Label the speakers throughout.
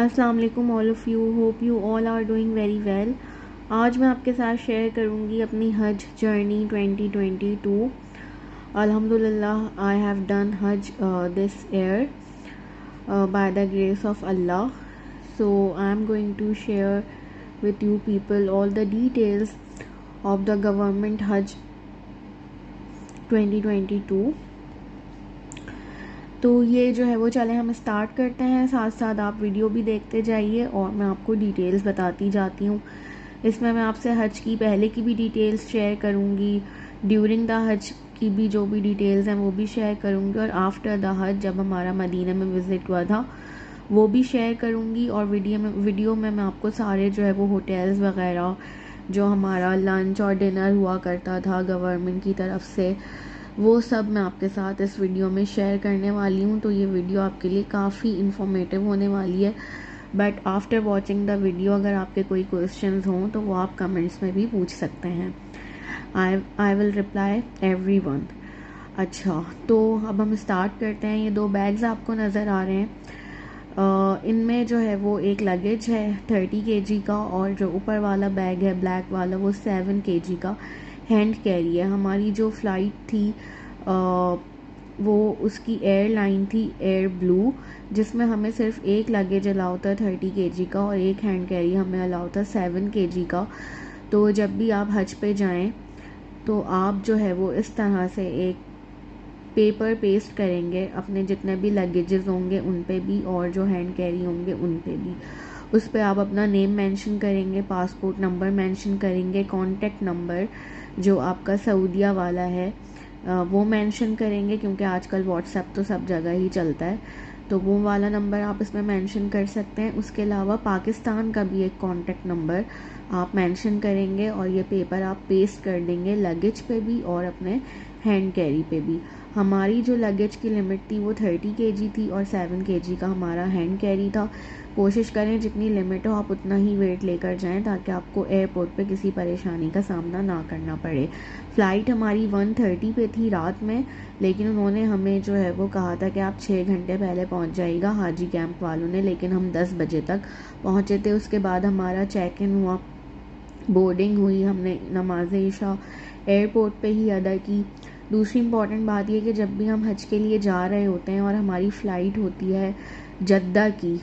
Speaker 1: अस्सलाम वालेकुम all of you, hope you all are doing very well. आज मैं आपके साथ शेयर करूंगी अपनी हज जर्नी 2022। अल्हम्दुलिल्लाह आई हैव डन हज this year by the grace of Allah. So I am going to share with you people all the details of the government hajj 2022। तो ये जो है वो चले हम स्टार्ट करते हैं, साथ साथ आप वीडियो भी देखते जाइए और मैं आपको डिटेल्स बताती जाती हूँ। इसमें मैं आपसे हज की पहले की भी डिटेल्स शेयर करूँगी, ड्यूरिंग द हज की भी जो भी डिटेल्स हैं वो भी शेयर करूँगी, और आफ्टर द हज जब हमारा मदीना में विज़िट हुआ था वो भी शेयर करूँगी। और वीडियो में मैं आपको सारे जो है वो होटल्स वगैरह, जो हमारा लंच और डिनर हुआ करता था गवर्नमेंट की तरफ से, वो सब मैं आपके साथ इस वीडियो में शेयर करने वाली हूँ। तो ये वीडियो आपके लिए काफ़ी इन्फॉर्मेटिव होने वाली है। But after watching the video अगर आपके कोई क्वेश्चंस हों तो वो आप कमेंट्स में भी पूछ सकते हैं। I will reply every one. अच्छा, तो अब हम स्टार्ट करते हैं। ये 2 बैग्स आपको नज़र आ रहे हैं। इनमें जो है वो एक लगेज है 30 kg का, और जो ऊपर वाला बैग है ब्लैक वाला वो 7 kg का हैंड कैरी है। हमारी जो फ़्लाइट थी वो उसकी एयरलाइन थी एयर ब्लू, जिसमें हमें सिर्फ एक लगेज अलाउ था 30 kg का और एक हैंड कैरी हमें अलाउ था 7 kg का। तो जब भी आप हज पे जाएं तो आप जो है वो इस तरह से एक पेपर पेस्ट करेंगे अपने जितने भी लगेजेस होंगे उन पे भी, और जो हैंड कैरी होंगे उन पे भी। उस पर आप अपना नेम मेंशन करेंगे, पासपोर्ट नंबर मेंशन करेंगे, कॉन्टैक्ट नंबर जो आपका सऊदीया वाला है वो मेंशन करेंगे, क्योंकि आजकल व्हाट्सएप तो सब जगह ही चलता है, तो वो वाला नंबर आप इसमें मेंशन कर सकते हैं। उसके अलावा पाकिस्तान का भी एक कॉन्टैक्ट नंबर आप मेंशन करेंगे, और ये पेपर आप पेस्ट कर देंगे लगेज पे भी और अपने हैंड कैरी पे भी। हमारी जो लगेज की लिमिट थी वो 30 kg थी और 7 kg का हमारा हैंड कैरी था। कोशिश करें जितनी लिमिट हो आप उतना ही वेट लेकर जाएं, ताकि आपको एयरपोर्ट पे किसी परेशानी का सामना ना करना पड़े। फ़्लाइट हमारी 1:30 पे थी रात में, लेकिन उन्होंने हमें जो है वो कहा था कि आप 6 घंटे पहले पहुंच जाइएगा, हाजी कैंप वालों ने, लेकिन हम 10 बजे तक पहुंचे थे। उसके बाद हमारा चेक इन हुआ, बोर्डिंग हुई, हमने नमाज इशा एयरपोर्ट पे ही अदा की। दूसरी इम्पॉर्टेंट बात यह कि जब भी हम हज के लिए जा रहे होते हैं और हमारी फ़्लाइट होती है जद्दा की,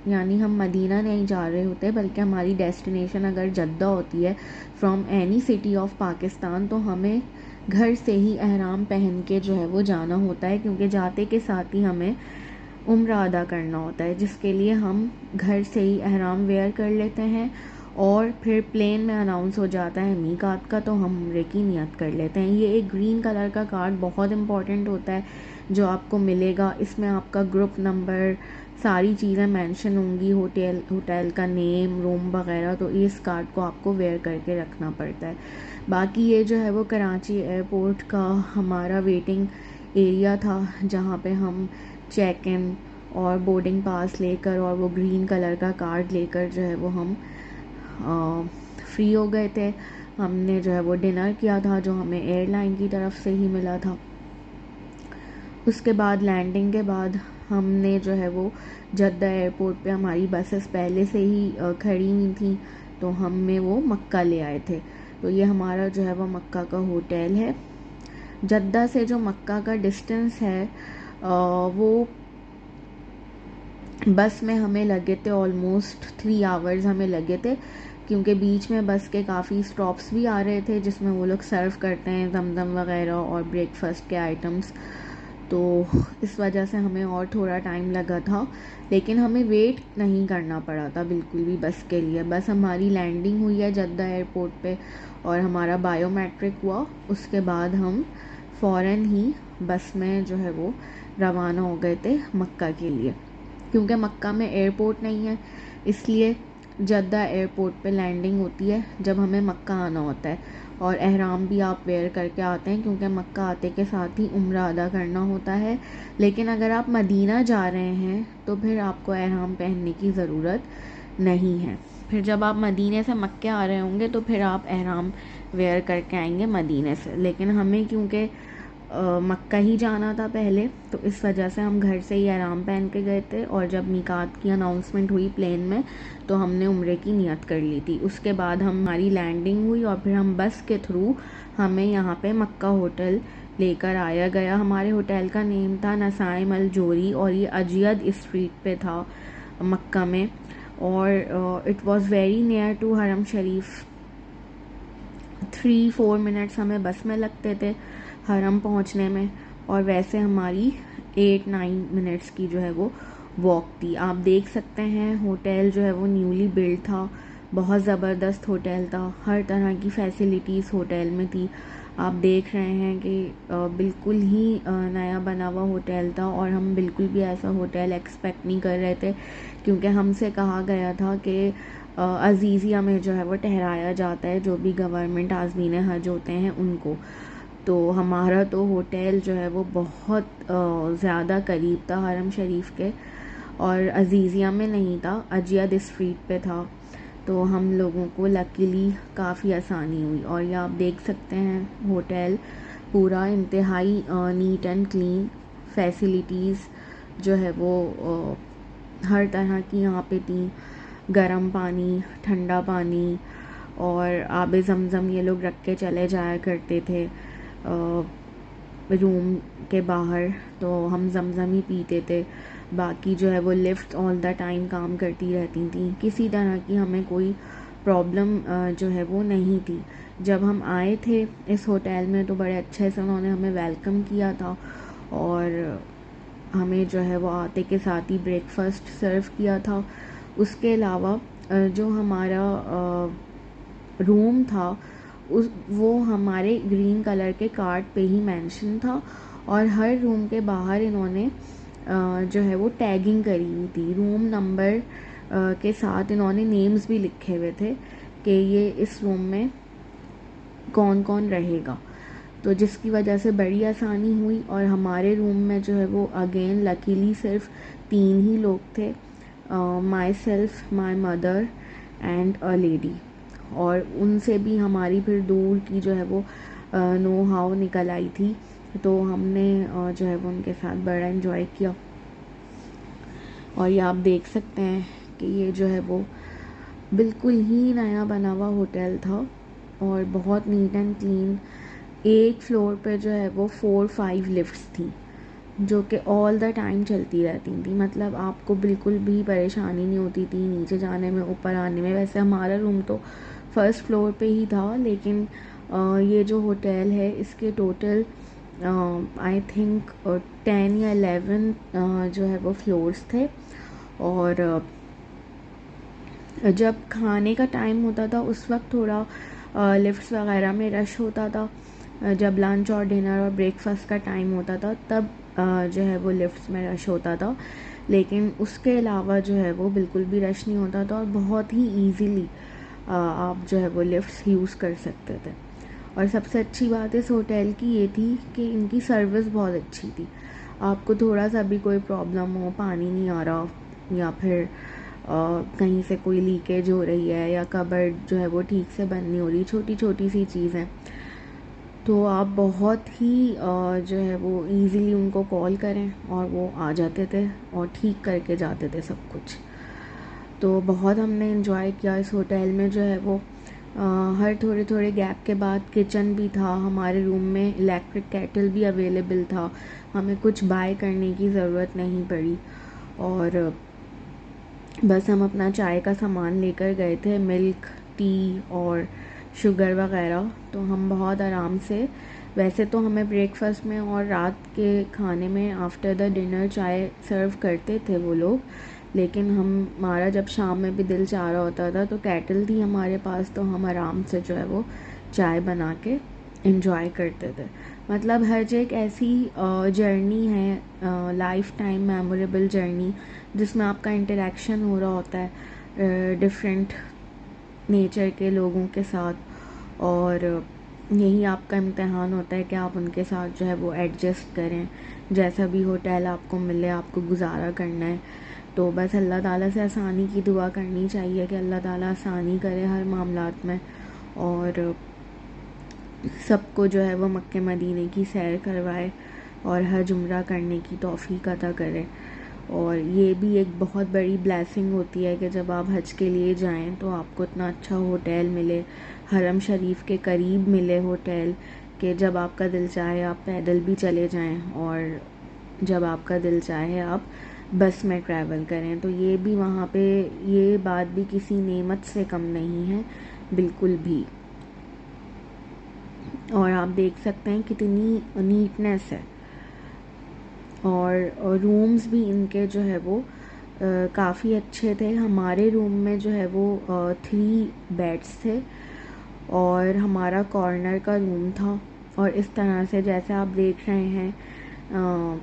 Speaker 1: यानी हम मदीना नहीं जा रहे होते बल्कि हमारी डेस्टिनेशन अगर जद्दा होती है from any city of Pakistan, तो हमें घर से ही एहराम पहन के जो है वो जाना होता है, क्योंकि जाते के साथ ही हमें उम्रा अदा करना होता है, जिसके लिए हम घर से ही एहराम वेयर कर लेते हैं। और फिर प्लेन में अनाउंस हो जाता है मीकात का, तो हम उम्रे की नियत कर लेते हैं। ये एक ग्रीन कलर का कार्ड बहुत इंपॉर्टेंट होता है जो आपको मिलेगा। इसमें आपका ग्रुप नंबर, सारी चीज़ें मेंशन होंगी, होटल का नेम, रूम वगैरह, तो इस कार्ड को आपको वेयर करके रखना पड़ता है। बाकी ये जो है वो कराची एयरपोर्ट का हमारा वेटिंग एरिया था, जहाँ पे हम चेक इन और बोर्डिंग पास लेकर और वो ग्रीन कलर का कार्ड लेकर जो है वो हम फ्री हो गए थे। हमने जो है वो डिनर किया था जो हमें एयरलाइन की तरफ से ही मिला था। उसके बाद लैंडिंग के बाद हमने जो है वो जद्दा एयरपोर्ट पे हमारी बसेस पहले से ही खड़ी हुई थी, तो हमें वो मक्का ले आए थे। तो ये हमारा जो है वो मक्का का होटल है। जद्दा से जो मक्का का डिस्टेंस है वो बस में हमें लगे थे ऑलमोस्ट 3 आवर्स हमें लगे थे, क्योंकि बीच में बस के काफ़ी स्टॉप्स भी आ रहे थे जिसमें वो लोग सर्व करते हैं जमजम वगैरह और ब्रेकफास्ट के आइटम्स, तो इस वजह से हमें और थोड़ा टाइम लगा था। लेकिन हमें वेट नहीं करना पड़ा था बिल्कुल भी बस के लिए। बस हमारी लैंडिंग हुई है जद्दा एयरपोर्ट पे और हमारा बायोमेट्रिक हुआ, उसके बाद हम फ़ौरन ही बस में जो है वो रवाना हो गए थे मक्का के लिए। क्योंकि मक्का में एयरपोर्ट नहीं है, इसलिए जद्दा एयरपोर्ट पे लैंडिंग होती है जब हमें मक्का आना होता है। और एहराम भी आप वेयर करके आते हैं, क्योंकि मक्का आते के साथ ही उम्रा अदा करना होता है। लेकिन अगर आप मदीना जा रहे हैं तो फिर आपको एहराम पहनने की ज़रूरत नहीं है। फिर जब आप मदीने से मक्के आ रहे होंगे तो फिर आप एहराम वेयर करके आएंगे मदीने से। लेकिन हमें क्योंकि मक्का ही जाना था पहले, तो इस वजह से हम घर से ही एहराम पहन के गए थे। और जब मीकात की अनाउंसमेंट हुई प्लेन में, तो हमने उम्रे की नियत कर ली थी। उसके बाद हमारी लैंडिंग हुई और फिर हम बस के थ्रू हमें यहाँ पे मक्का होटल लेकर आया गया। हमारे होटल का नेम था नसाइम अल जोरी और ये अजियद स्ट्रीट पे था मक्का में। और it was very near to Haram Sharif. 3-4 minutes हमें बस में लगते थे हरम पहुंचने में, और वैसे हमारी 8-9 मिनट्स की जो है वो वॉक थी। आप देख सकते हैं होटल जो है वो न्यूली बिल्ड था, बहुत ज़बरदस्त होटल था, हर तरह की फैसिलिटीज़ होटल में थी। आप देख रहे हैं कि बिल्कुल ही नया बना हुआ होटल था, और हम बिल्कुल भी ऐसा होटल एक्सपेक्ट नहीं कर रहे थे, क्योंकि हमसे कहा गया था कि अजीज़िया में जो है वो ठहराया जाता है जो भी गवर्नमेंट आज़मीन हज होते हैं उनको। तो हमारा तो होटल जो है वो बहुत ज़्यादा करीब था हरम शरीफ के, और अजीज़िया में नहीं था, अजियद स्ट्रीट पे था। तो हम लोगों को लकीली काफ़ी आसानी हुई। और ये आप देख सकते हैं होटल पूरा इंतहाई नीट एंड क्लीन, फैसिलिटीज़ जो है वो हर तरह की यहाँ पे थी। गर्म पानी, ठंडा पानी, और आब ज़मज़म ये लोग रख के चले जाया करते थे रूम के बाहर, तो हम ज़मज़म ही पीते थे। बाकी जो है वो लिफ्ट ऑल द टाइम काम करती रहती थी, किसी तरह की हमें कोई प्रॉब्लम जो है वो नहीं थी। जब हम आए थे इस होटल में तो बड़े अच्छे से उन्होंने हमें वेलकम किया था, और हमें जो है वो आते के साथ ही ब्रेकफास्ट सर्व किया था। उसके अलावा जो हमारा रूम था वो हमारे ग्रीन कलर के कार्ड पे ही मेंशन था, और हर रूम के बाहर इन्होंने जो है वो टैगिंग करी हुई थी। रूम नंबर के साथ इन्होंने नेम्स भी लिखे हुए थे कि ये इस रूम में कौन कौन रहेगा, तो जिसकी वजह से बड़ी आसानी हुई। और हमारे रूम में जो है वो अगेन लकीली सिर्फ 3 ही लोग थे, my self, my mother and a lady. और उनसे भी हमारी फिर दूर की जो है वो नो हाउ निकल आई थी, तो हमने जो है वो उनके साथ बड़ा इन्जॉय किया। और ये आप देख सकते हैं कि ये जो है वो बिल्कुल ही नया बना हुआ होटल था, और बहुत नीट एंड क्लीन। एक फ्लोर पे जो है वो 4-5 लिफ्ट्स थी, जो कि ऑल द टाइम चलती रहती थी। मतलब आपको बिल्कुल भी परेशानी नहीं होती थी नीचे जाने में, ऊपर आने में। वैसे हमारा रूम तो फर्स्ट फ्लोर पे ही था, लेकिन ये जो होटल है इसके टोटल आई थिंक 10 या 11 जो है वो फ्लोर्स थे। और जब खाने का टाइम होता था उस वक्त थोड़ा लिफ्ट्स वगैरह में रश होता था। जब लंच और डिनर और ब्रेकफास्ट का टाइम होता था तब जो है वो लिफ्ट्स में रश होता था, लेकिन उसके अलावा जो है वो बिल्कुल भी रश नहीं होता था, और बहुत ही ईजीली आप जो है वो लिफ्ट्स यूज़ कर सकते थे। और सबसे अच्छी बात इस होटल की ये थी कि इनकी सर्विस बहुत अच्छी थी। आपको थोड़ा सा भी कोई प्रॉब्लम हो, पानी नहीं आ रहा, या फिर कहीं से कोई लीकेज हो रही है, या कबर्ड जो है वो ठीक से बंद नहीं हो रही, छोटी छोटी सी चीज़ें, तो आप बहुत ही जो है वो इजीली उनको कॉल करें और वो आ जाते थे और ठीक करके जाते थे सब कुछ। तो बहुत हमने इन्जॉय किया इस होटल में। जो है वो हर थोड़े थोड़े गैप के बाद किचन भी था हमारे रूम में, इलेक्ट्रिक केटल भी अवेलेबल था, हमें कुछ बाय करने की ज़रूरत नहीं पड़ी। और बस हम अपना चाय का सामान लेकर गए थे, मिल्क, टी और शुगर वगैरह। तो हम बहुत आराम से, वैसे तो हमें ब्रेकफास्ट में और रात के खाने में आफ्टर द डिनर चाय सर्व करते थे वो लोग, लेकिन हमारा जब शाम में भी दिल चाह रहा होता था तो केटल थी हमारे पास, तो हम आराम से जो है वो चाय बना के इंजॉय करते थे। मतलब हर एक ऐसी जर्नी है, लाइफ टाइम मेमोरेबल जर्नी, जिसमें आपका इंटरेक्शन हो रहा होता है डिफरेंट नेचर के लोगों के साथ, और यही आपका इम्तिहान होता है कि आप उनके साथ जो है वो एडजस्ट करें। जैसा भी होटल आपको मिले आपको गुजारा करना है, तो बस अल्लाह ताला से आसानी की दुआ करनी चाहिए कि अल्लाह ताला आसानी करे हर मामलात में। और सबको जो है वो मक्के मदीने की सैर करवाए और हज उम्रा करने की तौफीक अता करे। और ये भी एक बहुत बड़ी ब्लेसिंग होती है कि जब आप हज के लिए जाएं तो आपको इतना अच्छा होटल मिले, हरम शरीफ के करीब मिले होटल, कि जब आपका दिल चाहे आप पैदल भी चले जाएं और जब आपका दिल चाहे आप बस में ट्रैवल करें। तो ये भी वहाँ पे, ये बात भी किसी नेमत से कम नहीं है बिल्कुल भी। और आप देख सकते हैं कितनी नीटनेस है। और रूम्स भी इनके जो है वो काफ़ी अच्छे थे। हमारे रूम में जो है वो 3 बेड्स थे और हमारा कॉर्नर का रूम था। और इस तरह से जैसे आप देख रहे हैं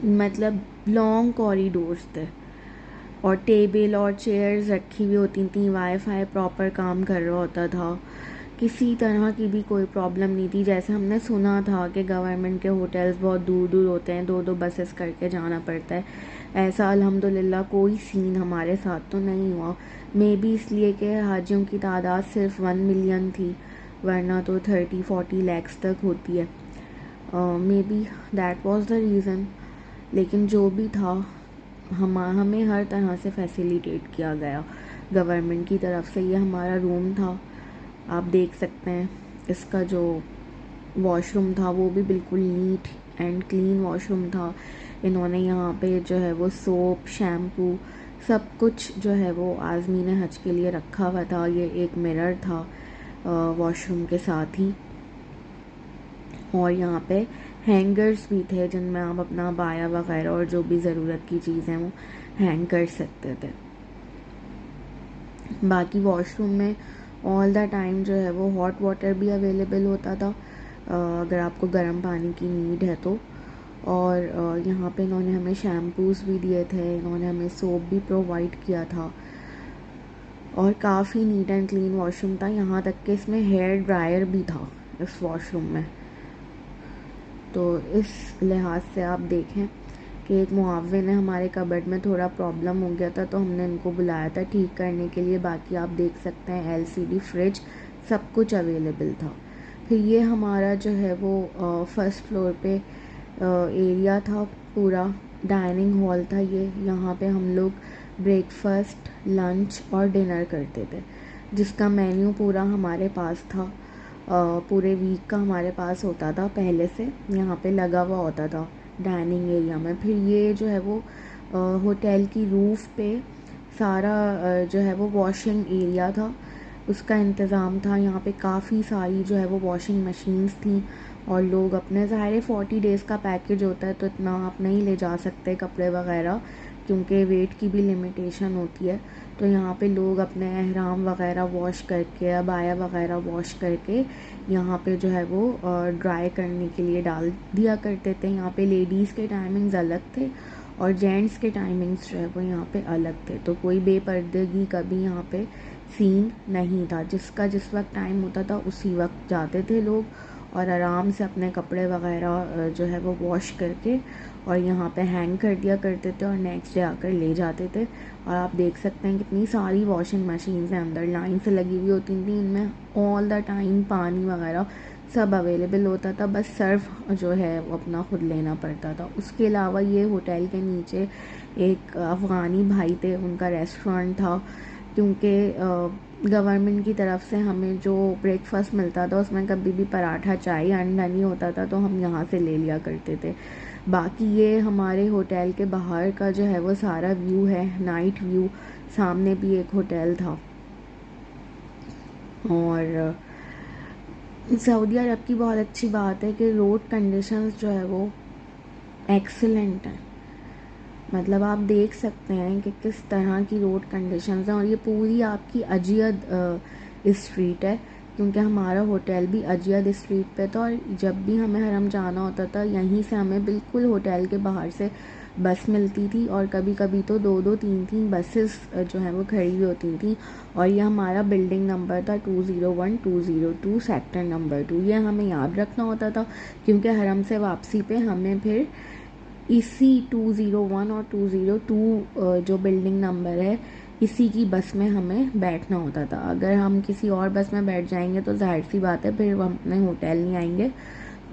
Speaker 1: मतलब लॉन्ग कॉरिडोर्स थे और टेबल और चेयर्स रखी हुई होती थी। वाईफाई प्रॉपर काम कर रहा होता था, किसी तरह की भी कोई प्रॉब्लम नहीं थी। जैसे हमने सुना था कि गवर्नमेंट के होटल्स बहुत दूर दूर होते हैं, 2-2 बसेस करके जाना पड़ता है, ऐसा अल्हम्दुलिल्लाह कोई सीन हमारे साथ तो नहीं हुआ। मे बी इसलिए कि हाजियों की तादाद सिर्फ 1 मिलियन थी, वरना तो 30-40 लैक्स तक होती है। May be that was the reason. लेकिन जो भी था, हमें हर तरह से फैसिलिटेट किया गया गवर्नमेंट की तरफ से। ये हमारा रूम था, आप देख सकते हैं। इसका जो वॉशरूम था वो भी बिल्कुल नीट एंड क्लीन वॉशरूम था। इन्होंने यहाँ पे जो है वो सोप, शैम्पू, सब कुछ जो है वो आज़मीन हज के लिए रखा हुआ था। ये एक मिरर था वॉशरूम के साथ ही। और यहाँ पे हैंगर्स भी थे जिनमें आप अपना बाया वगैरह और जो भी ज़रूरत की चीज़ें वो हैंग कर सकते थे। बाकी वॉशरूम में ऑल द टाइम जो है वो हॉट वाटर भी अवेलेबल होता था अगर आपको गर्म पानी की नीड है तो। और यहाँ पे इन्होंने हमें शैम्पूज़ भी दिए थे, इन्होंने हमें सोप भी प्रोवाइड किया था और काफ़ी नीट एंड क्लीन वॉशरूम था। यहाँ तक कि इसमें हेयर ड्रायर भी था इस वॉशरूम में। तो इस लिहाज से आप देखें कि एक मुआविन ने हमारे कबर्ड में थोड़ा प्रॉब्लम हो गया था तो हमने इनको बुलाया था ठीक करने के लिए। बाकी आप देख सकते हैं एलसीडी फ्रिज सब कुछ अवेलेबल था। फिर ये हमारा जो है वो फर्स्ट फ्लोर पे एरिया था, पूरा डाइनिंग हॉल था ये। यहाँ पे हम लोग ब्रेकफास्ट, लंच और डिनर करते थे, जिसका मेन्यू पूरा हमारे पास था। पूरे वीक का हमारे पास होता था पहले से, यहाँ पे लगा हुआ होता था डाइनिंग एरिया में। फिर ये जो है वो होटल की रूफ़ पे सारा जो है वो वॉशिंग एरिया था, उसका इंतज़ाम था। यहाँ पे काफ़ी सारी जो है वो वॉशिंग मशीन्स थी और लोग अपने, ज़ाहिर 40 डेज़ का पैकेज होता है तो इतना आप नहीं ले जा सकते कपड़े वगैरह, क्योंकि वेट की भी लिमिटेशन होती है। तो यहाँ पे लोग अपने एहराम वगैरह वॉश करके, अबाया वगैरह वॉश करके यहाँ पे जो है वो ड्राई करने के लिए डाल दिया करते थे। यहाँ पे लेडीज़ के टाइमिंग्स अलग थे और जेंट्स के टाइमिंग्स जो है वो यहाँ पे अलग थे। तो कोई बेपर्दगी का भी यहाँ पे सीन नहीं था। जिसका जिस वक्त टाइम होता था उसी वक्त जाते थे लोग और आराम से अपने कपड़े वगैरह जो है वो वॉश करके और यहाँ पे हैंग कर दिया करते थे और नेक्स्ट डे आकर ले जाते थे। और आप देख सकते हैं कितनी सारी वॉशिंग मशीन्स हैं अंदर, लाइन से लगी हुई होती थी। इनमें ऑल द टाइम पानी वगैरह सब अवेलेबल होता था, बस सर्व जो है वो अपना खुद लेना पड़ता था। उसके अलावा ये होटल के नीचे एक अफ़गानी भाई थे, उनका रेस्टोरेंट था। क्योंकि गवर्नमेंट की तरफ से हमें जो ब्रेकफास्ट मिलता था उसमें कभी भी पराठा, चाय, अंडा नहीं होता था, तो हम यहाँ से ले लिया करते थे। बाकी ये हमारे होटल के बाहर का जो है वो सारा व्यू है, नाइट व्यू। सामने भी एक होटल था। और सऊदी अरब की बहुत अच्छी बात है कि रोड कंडीशंस जो है वो एक्सीलेंट हैं। मतलब आप देख सकते हैं कि किस तरह की रोड कंडीशंस हैं। और ये पूरी आपकी अजियद स्ट्रीट है, क्योंकि हमारा होटल भी अजियद स्ट्रीट पे था। और जब भी हमें हरम जाना होता था यहीं से हमें बिल्कुल होटल के बाहर से बस मिलती थी और कभी कभी तो 2-2, 3-3 बसेस जो है वो खड़ी हुई होती थी। और ये हमारा बिल्डिंग नंबर था 201, 202, सेक्टर नंबर 2। ये हमें याद रखना होता था क्योंकि हरम से वापसी पे हमें फिर इसी 201 और 202 जो बिल्डिंग नंबर है इसी की बस में हमें बैठना होता था। अगर हम किसी और बस में बैठ जाएंगे तो जाहिर सी बात है फिर हम अपने होटल नहीं आएंगे,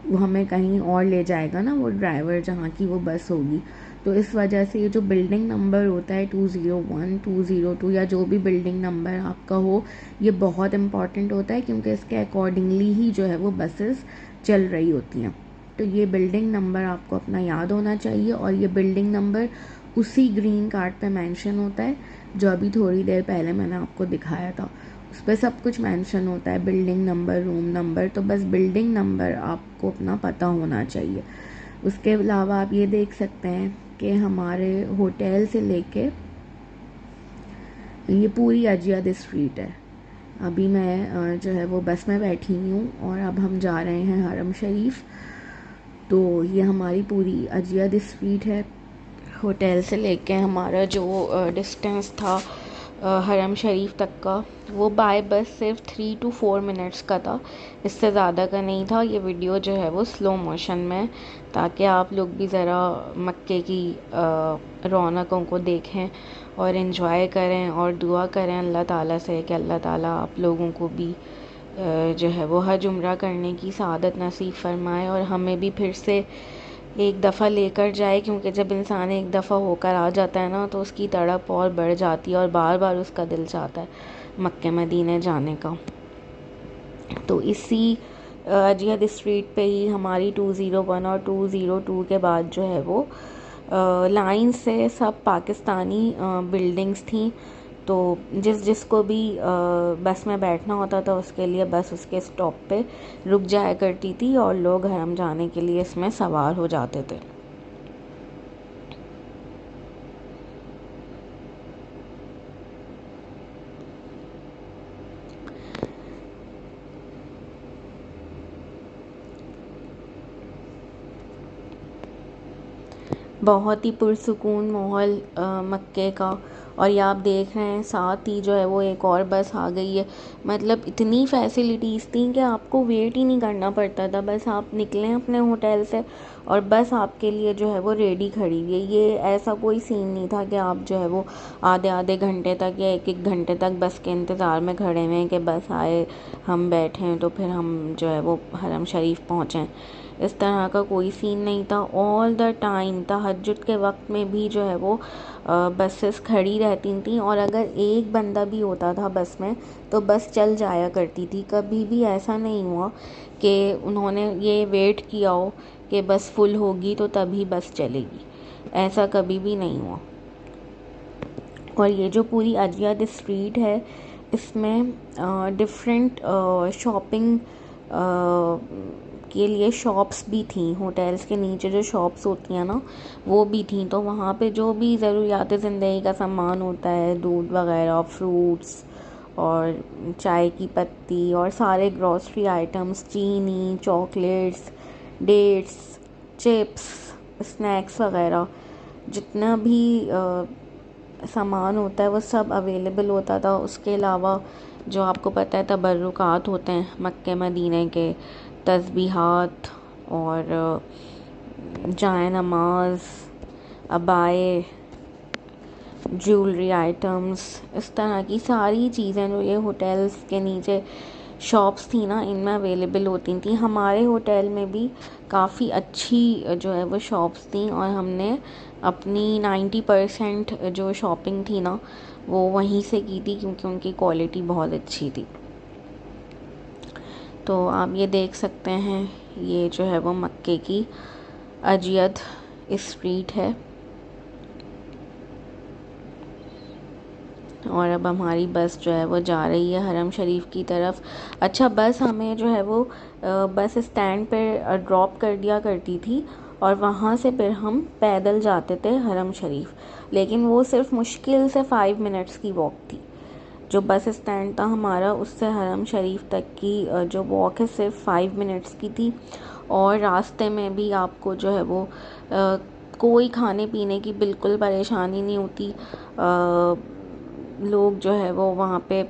Speaker 1: वो हमें कहीं और ले जाएगा ना वो ड्राइवर, जहाँ की वो बस होगी। तो इस वजह से ये जो बिल्डिंग नंबर होता है 201, 202 या जो भी बिल्डिंग नंबर आपका हो, ये बहुत इम्पॉर्टेंट होता है, क्योंकि इसके अकॉर्डिंगली ही जो है वो बसेस चल रही होती हैं। तो ये बिल्डिंग नंबर आपको अपना याद होना चाहिए, और ये बिल्डिंग नंबर उसी ग्रीन कार्ड पे मेंशन होता है जो अभी थोड़ी देर पहले मैंने आपको दिखाया था। उस पर सब कुछ मेंशन होता है, बिल्डिंग नंबर, रूम नंबर। तो बस बिल्डिंग नंबर आपको अपना पता होना चाहिए। उसके अलावा आप ये देख सकते हैं कि हमारे होटल से लेके ये पूरी अजियाद स्ट्रीट है। अभी मैं जो है वो बस में बैठी हुई हूँ और अब हम जा रहे हैं हरम शरीफ। तो ये हमारी पूरी अजियाद स्ट्रीट है। होटल से लेके हमारा जो डिस्टेंस था हरम शरीफ तक का, वो बाय बस सिर्फ 3 to 4 मिनट्स का था, इससे ज़्यादा का नहीं था। ये वीडियो जो है वो स्लो मोशन में, ताकि आप लोग भी ज़रा मक्के की रौनकों को देखें और इन्जॉय करें और दुआ करें अल्लाह ताला से कि अल्लाह ताला आप लोगों को भी जो है वो हज उम्रा करने की सआदत नसीब फरमाए, और हमें भी फिर से एक दफ़ा लेकर जाए, क्योंकि जब इंसान एक दफ़ा होकर आ जाता है ना तो उसकी तड़प और बढ़ जाती है और बार बार उसका दिल चाहता है मक्के मदीने जाने का। तो इसी अजियद स्ट्रीट पे ही हमारी 201 और 202 के बाद जो है वो लाइन से सब पाकिस्तानी बिल्डिंग्स थी। तो जिसको भी बस में बैठना होता था उसके लिए बस उसके स्टॉप पे रुक जाया करती थी और लोग हरम जाने के लिए इसमें सवार हो जाते थे। बहुत ही पुरसुकून माहौल मक्के का। और ये आप देख रहे हैं साथ ही जो है वो एक और बस आ गई है। मतलब इतनी फैसिलिटीज़ थी कि आपको वेट ही नहीं करना पड़ता था, बस आप निकलें अपने होटल से और बस आपके लिए जो है वो रेडी खड़ी हुई है। ये ऐसा कोई सीन नहीं था कि आप जो है वो आधे आधे घंटे तक या एक एक घंटे तक बस के इंतज़ार में खड़े हुए हैं कि बस आए, हम बैठें तो फिर हम जो है वो हरम शरीफ पहुँचें। इस तरह का कोई सीन नहीं था। ऑल द टाइम तहज्जुद के वक्त में भी जो है वो बसेस खड़ी रहती थी, और अगर एक बंदा भी होता था बस में तो बस चल जाया करती थी। कभी भी ऐसा नहीं हुआ कि उन्होंने ये वेट किया हो कि बस फुल होगी तो तभी बस चलेगी, ऐसा कभी भी नहीं हुआ। और ये जो पूरी अजियाद स्ट्रीट है इसमें डिफरेंट शॉपिंग के लिए शॉप्स भी थी। होटल्स के नीचे जो शॉप्स होती हैं ना वो भी थी। तो वहाँ पे जो भी ज़रूरियात ज़िंदगी का सामान होता है, दूध वगैरह, फ्रूट्स और चाय की पत्ती और सारे ग्रॉसरी आइटम्स, चीनी, चॉकलेट्स, डेट्स, चिप्स, स्नैक्स वगैरह, जितना भी सामान होता है वो सब अवेलेबल होता था। उसके अलावा जो आपको पता है तबर्रुकात होते हैं मक्के मदीने के, तस्बीहात और जाए नमाज, अबाए, ज्वेलरी आइटम्स, इस तरह की सारी चीज़ें जो ये होटल्स के नीचे शॉप्स थी ना इनमें अवेलेबल होती थी। हमारे होटल में भी काफ़ी अच्छी जो है वो शॉप्स थी, और हमने अपनी 90% जो शॉपिंग थी ना वो वहीं से की थी, क्योंकि उनकी क्वालिटी बहुत अच्छी थी। तो आप ये देख सकते हैं ये जो है वो मक्के की अजियद स्ट्रीट है। और अब हमारी बस जो है वो जा रही है हरम शरीफ की तरफ। अच्छा, बस हमें जो है वो बस स्टैंड पर ड्रॉप कर दिया करती थी और वहाँ से फिर हम पैदल जाते थे हरम शरीफ, लेकिन वो सिर्फ मुश्किल से 5 मिनट्स की वॉक थी। जो बस स्टैंड था हमारा उससे हरम शरीफ तक की जो वॉक है सिर्फ 5 मिनट्स की थी। और रास्ते में भी आपको जो है वो कोई खाने पीने की बिल्कुल परेशानी नहीं होती। लोग जो है वो वहाँ पे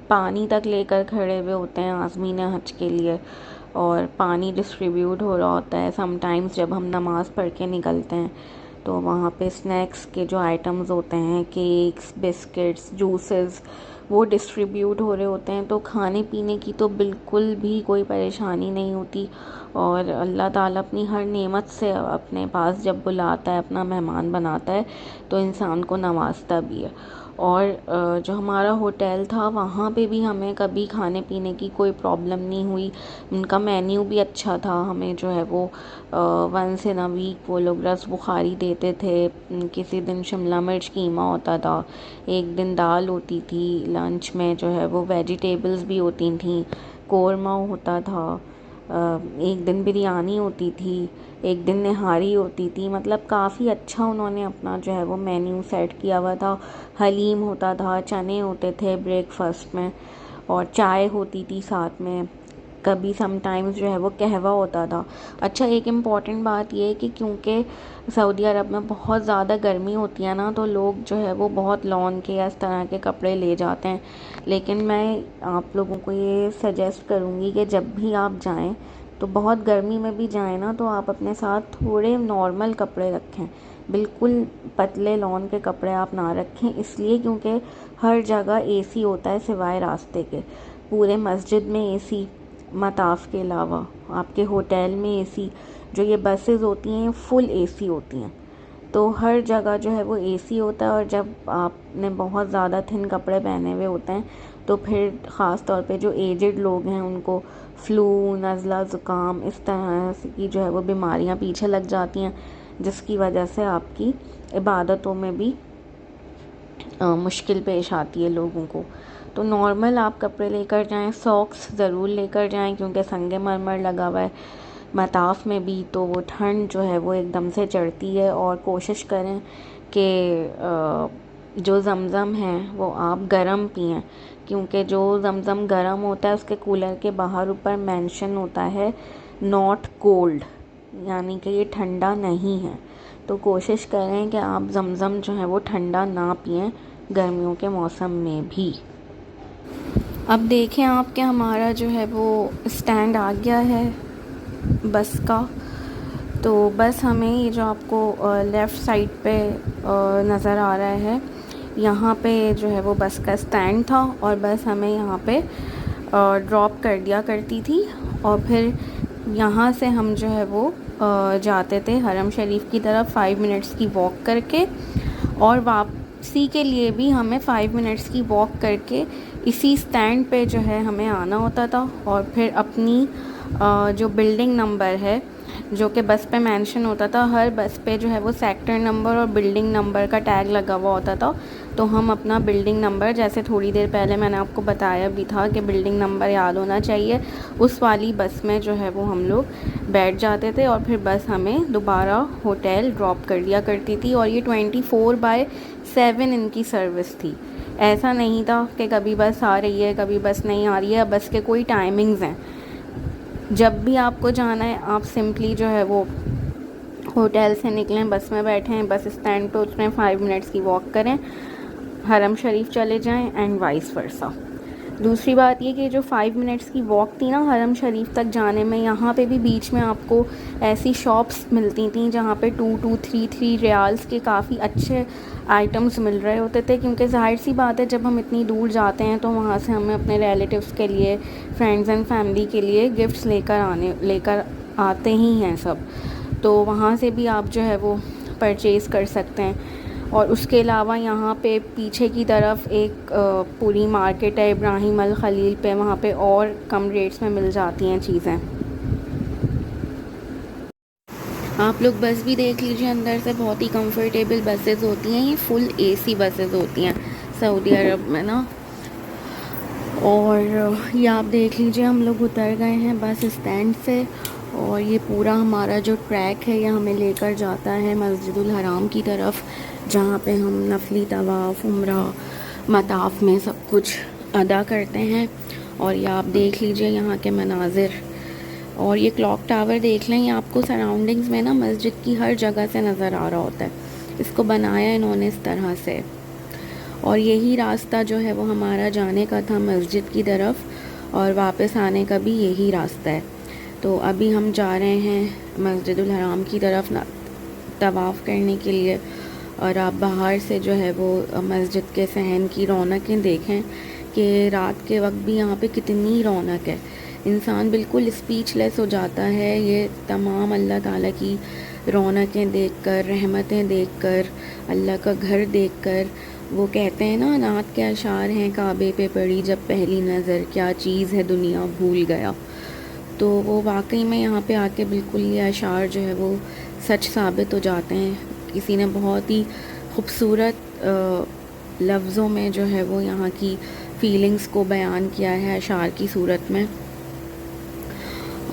Speaker 1: पानी तक लेकर खड़े हुए होते हैं आज़मीन हज के लिए, और पानी डिस्ट्रीब्यूट हो रहा होता है समटाइम्स जब हम नमाज़ पढ़ के निकलते हैं। तो वहाँ पे स्नैक्स के जो आइटम्स होते हैं, केक्स, बिस्किट्स, जूसेस, वो डिस्ट्रीब्यूट हो रहे होते हैं। तो खाने पीने की तो बिल्कुल भी कोई परेशानी नहीं होती। और अल्लाह ताला अपनी हर नेमत से अपने पास जब बुलाता है, अपना मेहमान बनाता है, तो इंसान को नवाजता भी है। और जो हमारा होटल था वहाँ पे भी हमें कभी खाने पीने की कोई प्रॉब्लम नहीं हुई। उनका मेन्यू भी अच्छा था। हमें जो है वो वंस इन अ वीक वो लोग रस बुखारी देते थे। किसी दिन शिमला मिर्च कीमा होता था, एक दिन दाल होती थी, लंच में जो है वो वेजिटेबल्स भी होती थी, कोरमा होता था, एक दिन बिरयानी होती थी, एक दिन निहारी होती थी। मतलब काफ़ी अच्छा उन्होंने अपना जो है वो मेन्यू सेट किया हुआ था। हलीम होता था, चने होते थे ब्रेकफास्ट में, और चाय होती थी साथ में। कभी समटाइम्स जो है वो कहवा होता था। अच्छा, एक इम्पॉर्टेंट बात ये है कि क्योंकि सऊदी अरब में बहुत ज़्यादा गर्मी होती है ना, तो लोग जो है वो बहुत लॉन के या इस तरह के कपड़े ले जाते हैं। लेकिन मैं आप लोगों को ये सजेस्ट करूँगी कि जब भी आप जाएं, तो बहुत गर्मी में भी जाएं ना, तो आप अपने साथ थोड़े नॉर्मल कपड़े रखें। बिल्कुल पतले लॉन के कपड़े आप ना रखें, इसलिए क्योंकि हर जगह एसी होता है सिवाय रास्ते के। पूरे मस्जिद में एसी, मताफ़ के अलावा आपके होटल में एसी। जो ये बसेस होती हैं फुल एसी होती हैं, तो हर जगह जो है वो एसी होता है। और जब आपने बहुत ज़्यादा थिन कपड़े पहने हुए होते हैं, तो फिर ख़ास तौर पे जो एजेड लोग हैं उनको फ्लू, नज़ला, ज़ुकाम, इस तरह की जो है वो बीमारियां पीछे लग जाती हैं, जिसकी वजह से आपकी इबादतों में भी मुश्किल पेश आती है लोगों को। तो नॉर्मल आप कपड़े लेकर जाएं, सॉक्स ज़रूर लेकर जाएं, क्योंकि संगमरमर लगा हुआ है मताफ़ में भी, तो वो ठंड जो है वो एकदम से चढ़ती है। और कोशिश करें कि जो ज़मज़म है वो आप गरम पिएं, क्योंकि जो ज़मज़म गरम होता है उसके कूलर के बाहर ऊपर मेंशन होता है नॉट कोल्ड, यानी कि ये ठंडा नहीं है। तो कोशिश करें कि आप ज़मज़म जो है वो ठंडा ना पिएं गर्मियों के मौसम में भी। अब देखें आप कि हमारा जो है वो स्टैंड आ गया है बस का। तो बस हमें ये जो आपको लेफ़्ट साइड पे नज़र आ रहा है, यहाँ पे जो है वो बस का स्टैंड था, और बस हमें यहाँ पे ड्रॉप कर दिया करती थी। और फिर यहाँ से हम जो है वो जाते थे हरम शरीफ की तरफ 5 मिनट्स की वॉक करके, और वापसी के लिए भी हमें 5 मिनट्स की वॉक करके इसी स्टैंड पे जो है हमें आना होता था। और फिर अपनी जो बिल्डिंग नंबर है, जो कि बस पे मेंशन होता था, हर बस पे जो है वो सेक्टर नंबर और बिल्डिंग नंबर का टैग लगा हुआ होता था। तो हम अपना बिल्डिंग नंबर, जैसे थोड़ी देर पहले मैंने आपको बताया भी था कि बिल्डिंग नंबर याद होना चाहिए, उस वाली बस में जो है वो हम लोग बैठ जाते थे, और फिर बस हमें दोबारा होटल ड्रॉप कर दिया करती थी। और ये 24/7 इनकी सर्विस थी। ऐसा नहीं था कि कभी बस आ रही है, कभी बस नहीं आ रही है। बस के कोई टाइमिंग्स हैं। जब भी आपको जाना है, आप सिंपली जो है वो होटल से निकलें, बस में बैठें, बस स्टैंड पे उतरें, 5 मिनट्स की वॉक करें, हरम शरीफ चले जाएं, एंड वाइस वर्सा। दूसरी बात ये कि जो 5 मिनट्स की वॉक थी ना हरम शरीफ तक जाने में, यहाँ पे भी बीच में आपको ऐसी शॉप्स मिलती थी जहाँ पे 2-3 रियाल्स के काफ़ी अच्छे आइटम्स मिल रहे होते थे। क्योंकि ज़ाहिर सी बात है, जब हम इतनी दूर जाते हैं तो वहाँ से हमें अपने रिलेटिव्स के लिए, फ्रेंड्स एंड फैमिली के लिए गिफ्ट्स लेकर आते ही हैं सब। तो वहाँ से भी आप जो है वो परचेज़ कर सकते हैं। और उसके अलावा यहाँ पे पीछे की तरफ एक पूरी मार्केट है इब्राहिम अल खलील पे, वहाँ पे और कम रेट्स में मिल जाती हैं चीज़ें। आप लोग बस भी देख लीजिए, अंदर से बहुत ही कंफर्टेबल बसेस होती हैं। ये फुल एसी बसेस होती हैं सऊदी अरब में ना। और ये आप देख लीजिए, हम लोग उतर गए हैं बस स्टैंड से, और ये पूरा हमारा जो ट्रैक है ये हमें लेकर जाता है मस्जिदुल हराम की तरफ, जहाँ पे हम नफली तवाफ़, उम्रा, मताफ़ में सब कुछ अदा करते हैं। और ये आप देख लीजिए यहाँ के मनाजिर, और ये क्लॉक टावर देख लें, ये आपको सराउंडिंग्स में ना मस्जिद की हर जगह से नज़र आ रहा होता है। इसको बनाया इन्होंने इस तरह से। और यही रास्ता जो है वो हमारा जाने का था मस्जिद की तरफ, और वापस आने का भी यही रास्ता है। तो अभी हम जा रहे हैं मस्जिदुल हराम की तरफ ना। तवाफ़ करने के लिए। और आप बाहर से जो है वो मस्जिद के सहन की रौनकें देखें कि रात के वक्त भी यहाँ पे कितनी रौनक है। इंसान बिल्कुल स्पीचलेस हो जाता है ये तमाम अल्लाह ताला की रौनकें देखकर, रहमतें देखकर, अल्लाह का घर देखकर। वो कहते हैं ना, नात के अशार हैं, काबे पे पड़ी जब पहली नज़र, क्या चीज़ है दुनिया भूल गया। तो वो वाकई में यहाँ पे आके बिल्कुल ये अशार जो है वो सच साबित हो जाते हैं। किसी ने बहुत ही खूबसूरत लफ्ज़ों में जो है वो यहाँ की फ़ीलिंग्स को बयान किया है अशार की सूरत में।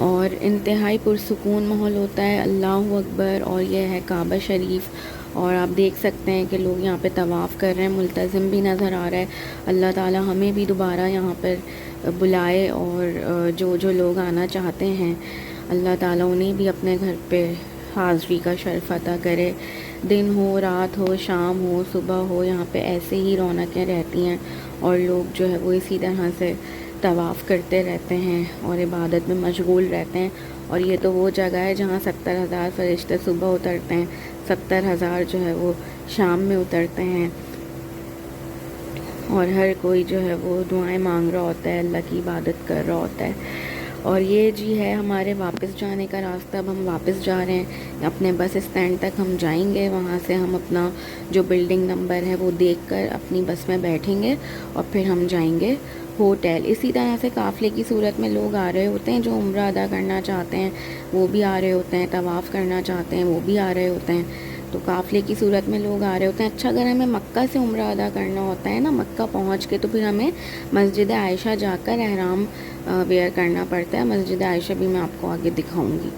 Speaker 1: और इंतहाई पुरसुकून माहौल होता है। अल्लाहु अकबर। और ये है काबा शरीफ। और आप देख सकते हैं कि लोग यहाँ पे तवाफ़ कर रहे हैं, मुल्तज़िम भी नज़र आ रहा है। अल्लाह ताला हमें भी दोबारा यहाँ पर बुलाए, और जो जो लोग आना चाहते हैं अल्लाह ताला उन्हें भी अपने घर पे हाज़री का शर्फ़ अता करे। दिन हो, रात हो, शाम हो, सुबह हो, यहाँ पे ऐसे ही रौनकें रहती हैं और लोग जो है वो इसी तरह से तवाफ़ करते रहते हैं और इबादत में मशगूल रहते हैं। और ये तो वो जगह है जहाँ 70,000 फ़रिश्ते सुबह उतरते हैं, 70,000 जो है वो शाम में उतरते हैं, और हर कोई जो है वो दुआएं मांग रहा होता है, अल्लाह की इबादत कर रहा होता है। और ये जी है हमारे वापस जाने का रास्ता। अब हम वापस जा रहे हैं, अपने बस स्टैंड तक हम जाएंगे। वहाँ से हम अपना जो बिल्डिंग नंबर है वो देखकर अपनी बस में बैठेंगे और फिर हम जाएंगे होटल। इसी तरह से काफ़िले की सूरत में लोग आ रहे होते हैं, जो उम्रा अदा करना चाहते हैं वो भी आ रहे होते हैं, तवाफ़ करना चाहते हैं वो भी आ रहे होते हैं। तो काफ़िले की सूरत में लोग आ रहे होते हैं। अच्छा, अगर हमें मक्का से उम्रा अदा करना होता है ना, मक्का पहुंच के, तो फिर हमें मस्जिद आयशा जाकर एहराम वेयर करना पड़ता है। मस्जिद आयशा भी मैं आपको आगे दिखाऊंगी।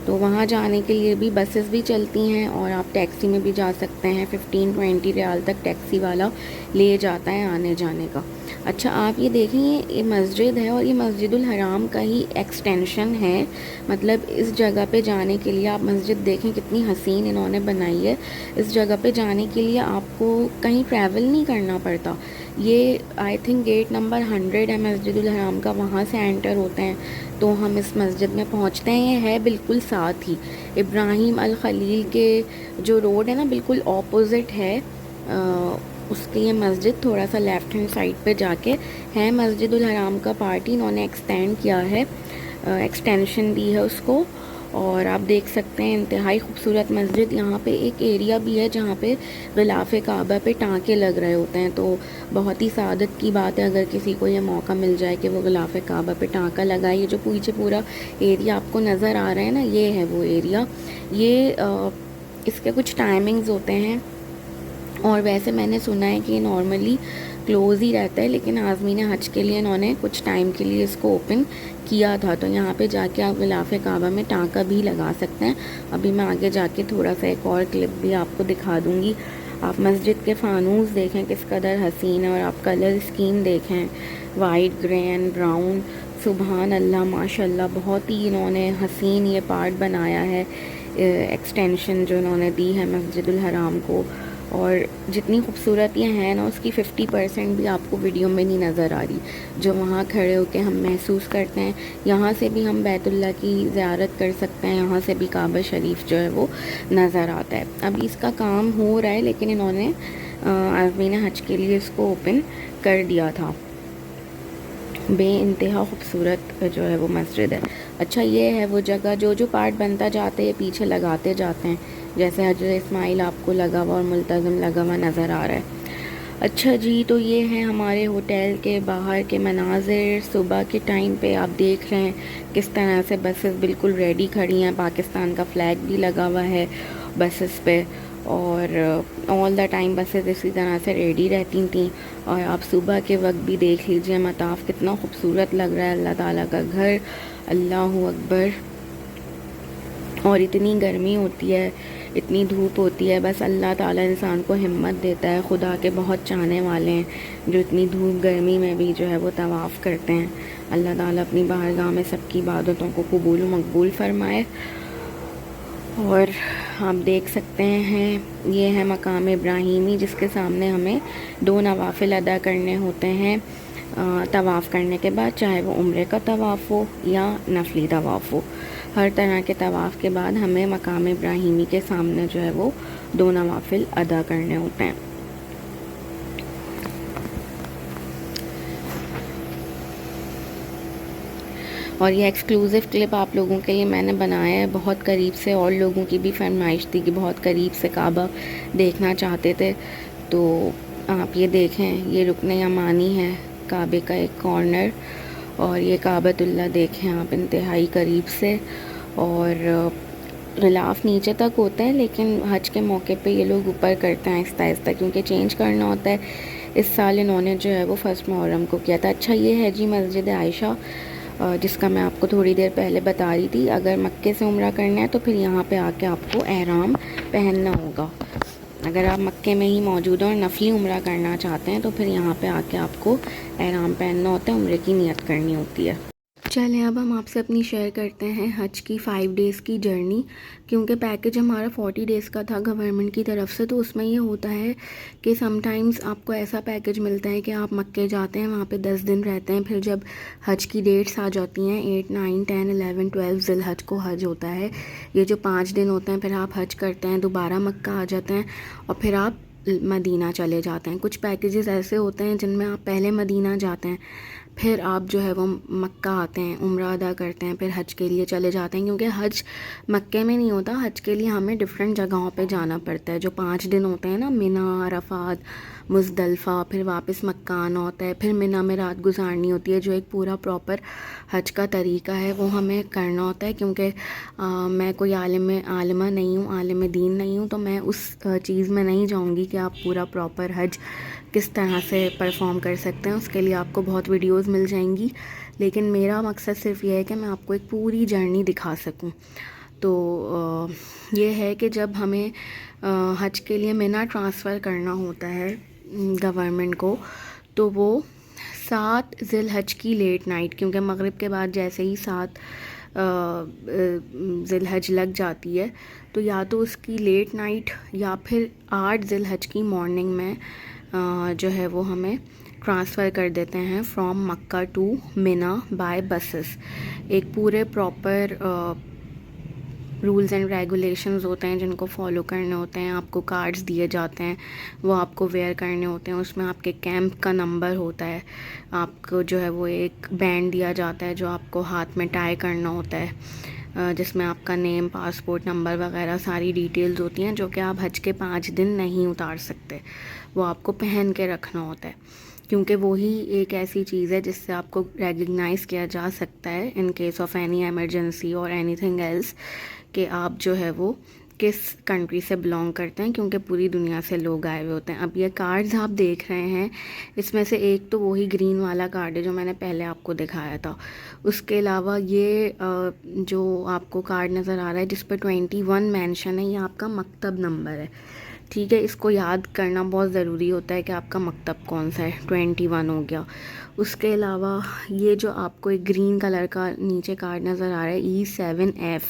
Speaker 1: तो वहाँ जाने के लिए भी बसेस भी चलती हैं और आप टैक्सी में भी जा सकते हैं। 15-20 रियाल तक टैक्सी वाला ले जाता है आने जाने का। अच्छा, आप ये देखें, ये मस्जिद है और ये मस्जिदुल हराम का ही एक्सटेंशन है। मतलब इस जगह पे जाने के लिए, आप मस्जिद देखें कितनी हसीन इन्होंने बनाई है। इस जगह पे जाने के लिए आपको कहीं ट्रैवल नहीं करना पड़ता। ये आई थिंक गेट नंबर 100 है मस्जिदुल हराम का, वहाँ से एंटर होते हैं तो हम इस मस्जिद में पहुँचते हैं। ये है बिल्कुल साथ ही इब्राहिम अल खलील के जो रोड है ना, बिल्कुल ऑपोजिट है उसके ये मस्जिद। थोड़ा सा लेफ़्ट हैंड साइड पे जाके है मस्जिदुल हराम का पार्ट ही इन्होंने एक्सटेंड किया है, एक्सटेंशन दी है उसको। और आप देख सकते हैं इंतहाई खूबसूरत मस्जिद। यहाँ पे एक एरिया भी है जहाँ पे ग़िलाफ़े काबा पे टाँके लग रहे होते हैं। तो बहुत ही सादत की बात है अगर किसी को ये मौका मिल जाए कि वो ग़िलाफ़े काबा पे टाँका लगाए। ये जो पीछे पूरा एरिया आपको नज़र आ रहा है ना, ये है वो एरिया। ये इसके कुछ टाइमिंग्स होते हैं और वैसे मैंने सुना है कि नॉर्मली क्लोज़ ही रहता है, लेकिन आज़मीन हज के लिए इन्होंने कुछ टाइम के लिए इसको ओपन किया था। तो यहाँ पे जाके आप ग़िलाफ़े काबा में टाँका भी लगा सकते हैं। अभी मैं आगे जाके थोड़ा सा एक और क्लिप भी आपको दिखा दूँगी। आप मस्जिद के फ़ानूस देखें किस कदर हसीन है, और आप कलर स्कीम देखें, वाइट, ग्रे एंड ब्राउन। सुबहान अल्लाह, माशाल्लाह, बहुत ही इन्होंने हसीन ये पार्ट बनाया है, एक्सटेंशन जो इन्होंने दी है मस्जिदुल हराम को। और जितनी खूबसूरत ये हैं ना, उसकी 50% भी आपको वीडियो में नहीं नज़र आ रही, जो वहाँ खड़े होकर हम महसूस करते हैं। यहाँ से भी हम बैतुल्लाह की ज़ियारत कर सकते हैं, यहाँ से भी काबा शरीफ जो है वो नज़र आता है। अभी इसका काम हो रहा है, लेकिन इन्होंने आज़मीन हज के लिए इसको ओपन कर दिया था। बेइंतहा खूबसूरत जो है वो मस्जिद है। अच्छा, ये है वो जगह, जो जो पार्ट बनता जाते हैं पीछे लगाते जाते हैं। जैसे हजरत इस्माइल आपको लगा हुआ और मुल्तज़िम लगा हुआ नज़र आ रहा है। अच्छा जी, तो ये है हमारे होटल के बाहर के मनाजिर। सुबह के टाइम पे आप देख रहे हैं किस तरह से बसेस बिल्कुल रेडी खड़ी हैं। पाकिस्तान का फ्लैग भी लगा हुआ है बसेस पे, और ऑल द टाइम बसेस इसी तरह से रेडी रहती थी। और आप सुबह के वक्त भी देख लीजिए मताफ़ कितना खूबसूरत लग रहा है, अल्लाह ताला का घर, अल्लाहु अकबर। और इतनी गर्मी होती है, इतनी धूप होती है, बस अल्लाह ताला इंसान को हिम्मत देता है। खुदा के बहुत चाहने वाले हैं जो इतनी धूप गर्मी में भी जो है वो तवाफ़ करते हैं। अल्लाह ताला अपनी बारगाह में सबकी इबादतों को कबूल मकबूल फरमाए। और आप देख सकते हैं ये है मकाम इब्राहिमी, जिसके सामने हमें 2 नवाफिल अदा करने होते हैं तवाफ़ करने के बाद, चाहे वो उम्रे का तवाफ़ हो या नफली तवाफ़ हो।
Speaker 2: हर तरह के तवाफ़ के बाद हमें मकाम इब्राहिमी के सामने जो है वो 2 नवाफिल अदा करने होते हैं। और ये एक्सक्लूसिव क्लिप आप लोगों के लिए मैंने बनाया है बहुत करीब से, और लोगों की भी फरमाइश थी कि बहुत करीब से काबा देखना चाहते थे। तो आप ये देखें, ये रुकन यमानी है, काबे का एक कॉर्नर, और ये काबतुल्लाह देखें आप इंतहाई करीब से। और गिलाफ नीचे तक होता है, लेकिन हज के मौके पे ये लोग ऊपर करते हैं आहिस्ता आहिस्ता, क्योंकि चेंज करना होता है। इस साल इन्होंने जो है वो 1 मुहर्रम को किया था। अच्छा, ये है जी मस्जिद आयशा, जिसका मैं आपको थोड़ी देर पहले बता रही थी। अगर मक्के से उम्रा करना है तो फिर यहाँ पे आके आपको एहराम पहनना होगा। अगर आप मक्के में ही मौजूद हो और नफली उम्रा करना चाहते हैं तो फिर यहाँ पे आके आपको एहराम पहनना होता है, उम्रे की नियत करनी होती है। चलें अब हम आपसे अपनी शेयर करते हैं हज की 5 डेज़ की जर्नी। क्योंकि पैकेज हमारा 40 डेज़ का था गवर्नमेंट की तरफ से, तो उसमें ये होता है कि समटाइम्स आपको ऐसा पैकेज मिलता है कि आप मक्के जाते हैं, वहाँ पे 10 दिन रहते हैं, फिर जब हज की डेट्स आ जाती हैं 8, 9, 10, 11, 12 ज़िलहज को हज होता है। ये जो 5 दिन होते हैं, फिर आप हज करते हैं, दोबारा मक्का आ जाते हैं और फिर आप मदीना चले जाते हैं। कुछ पैकेजेस ऐसे होते हैं जिनमें आप पहले मदीना जाते हैं, फिर आप जो है वो मक्का आते हैं, उम्रा अदा करते हैं, फिर हज के लिए चले जाते हैं। क्योंकि हज मक्के में नहीं होता, हज के लिए हमें डिफरेंट जगहों पे जाना पड़ता है। जो 5 दिन होते हैं ना, मिना, अरफात, मुज़दलिफ़ा, फिर वापस मक्का आना होता है, फिर मिना में रात गुजारनी होती है, जो एक पूरा प्रॉपर हज का तरीका है वो हमें करना होता है। क्योंकि मैं कोई आलिमा नहीं हूँ, आलिम दीन नहीं हूँ, तो मैं उस चीज़ में नहीं जाऊँगी कि आप पूरा प्रॉपर हज किस तरह से परफॉर्म कर सकते हैं। उसके लिए आपको बहुत वीडियोस मिल जाएंगी, लेकिन मेरा मकसद सिर्फ ये है कि मैं आपको एक पूरी जर्नी दिखा सकूं। तो ये है कि जब हमें हज के लिए मिना ट्रांसफ़र करना होता है गवर्नमेंट को, तो वो 7 ज़िलहज की लेट नाइट, क्योंकि मगरिब के बाद जैसे ही 7 ज़िलहज लग जाती है, तो या तो उसकी लेट नाइट या फिर 8 ज़िलहज की मॉर्निंग में जो है वो हमें ट्रांसफ़र कर देते हैं from Mecca to Mina by buses. एक पूरे प्रॉपर रूल्स एंड रेगुलेशंस होते हैं जिनको फॉलो करने होते हैं। आपको कार्ड्स दिए जाते हैं, वो आपको वेयर करने होते हैं। उसमें आपके कैंप का नंबर होता है, आपको जो है वो एक बैंड दिया जाता है जो आपको हाथ में टाई करना होता है, जिसमें आपका नेम, पासपोर्ट नंबर वगैरह सारी डिटेल्स होती हैं, जो कि आप हज के 5 दिन नहीं उतार सकते, वो आपको पहन के रखना होता है। क्योंकि वही एक ऐसी चीज़ है जिससे आपको रिकग्नाइज़ किया जा सकता है in case of any emergency और एनीथिंग एल्स, कि आप जो है वो किस कंट्री से बिलोंग करते हैं, क्योंकि पूरी दुनिया से लोग आए हुए होते हैं। अब ये कार्ड्स आप देख रहे हैं, इसमें से एक तो वही ग्रीन वाला कार्ड है जो मैंने पहले आपको दिखाया था। उसके अलावा ये जो आपको कार्ड नज़र आ रहा है जिस पर 21 मेंशन है, ये आपका मकतब नंबर है। ठीक है, इसको याद करना बहुत ज़रूरी होता है कि आपका मकतब कौन सा है। 21 हो गया। उसके अलावा ये जो आपको एक ग्रीन कलर का नीचे कार्ड नज़र आ रहा है E7F,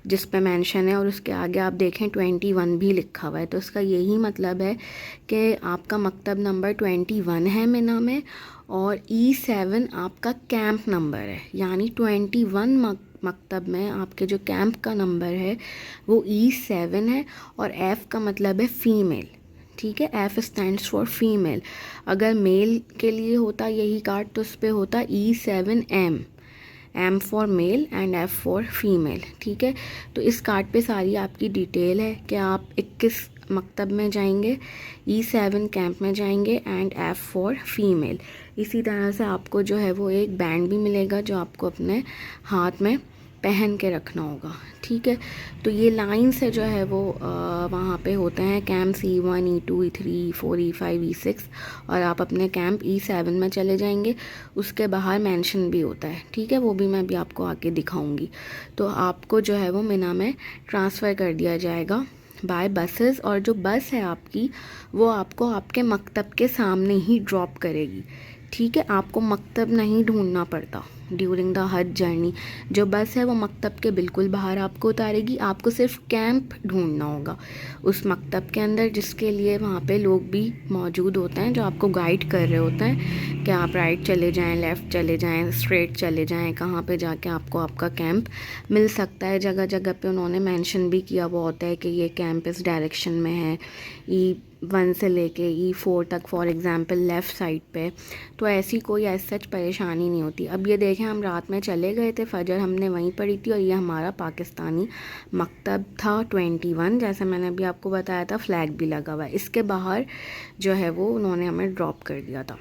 Speaker 2: जिस पे मेंशन है, और उसके आगे आप देखें 21 भी लिखा हुआ है। तो इसका यही मतलब है कि आपका मकतब नंबर 21 है मिना में, और E7 आपका कैंप नंबर है। यानी 21 मकतब में आपके जो कैंप का नंबर है वो E7 है, और F का मतलब है फ़ीमेल। ठीक है, F स्टैंड्स फॉर फीमेल। अगर मेल के लिए होता यही कार्ड तो उस पर होता E7M, M for male and F for female. ठीक है, तो इस कार्ड पे सारी आपकी डिटेल है कि आप 21 मकतब में जाएंगे, E7 कैंप में जाएंगे एंड F फॉर फीमेल। इसी तरह से आपको जो है वो एक बैंड भी मिलेगा जो आपको अपने हाथ में पहन के रखना होगा। ठीक है, तो ये लाइन से जो है वो वहाँ पे होते हैं camp E1, E2, E3, E4, E5, E6, और आप अपने कैंप E7 में चले जाएंगे। उसके बाहर मेंशन भी होता है। ठीक है, वो भी मैं भी आपको आके दिखाऊंगी। तो आपको जो है वो मिना में ट्रांसफ़र कर दिया जाएगा बाय बसेस, और जो बस है आपकी वो आपको आपके मकतब के सामने ही ड्रॉप करेगी। ठीक है, आपको मकतब नहीं ढूंढना पड़ता ड्यूरिंग द हज जर्नी। जो बस है वो मकतब के बिल्कुल बाहर आपको उतारेगी, आपको सिर्फ कैंप ढूंढना होगा उस मकतब के अंदर, जिसके लिए वहाँ पे लोग भी मौजूद होते हैं जो आपको गाइड कर रहे होते हैं कि आप राइट चले जाएं, लेफ़्ट चले जाएं, स्ट्रेट चले जाएं, कहाँ पे जाके आपको आपका कैंप मिल सकता है। जगह जगह पे उन्होंने मेंशन भी किया हुआ होता है कि ये कैंप इस डायरेक्शन में है, E1 से लेके E4 तक फॉर एग्ज़ाम्पल लेफ़्ट साइड पे। तो ऐसी कोई ऐसा सच परेशानी नहीं होती। अब ये देखें, हम रात में चले गए थे, फजर हमने वहीं पढ़ी थी और ये हमारा पाकिस्तानी मकतब था 21, जैसे मैंने अभी आपको बताया था, फ्लैग भी लगा हुआ है। इसके बाहर जो है वो उन्होंने हमें ड्रॉप कर दिया था।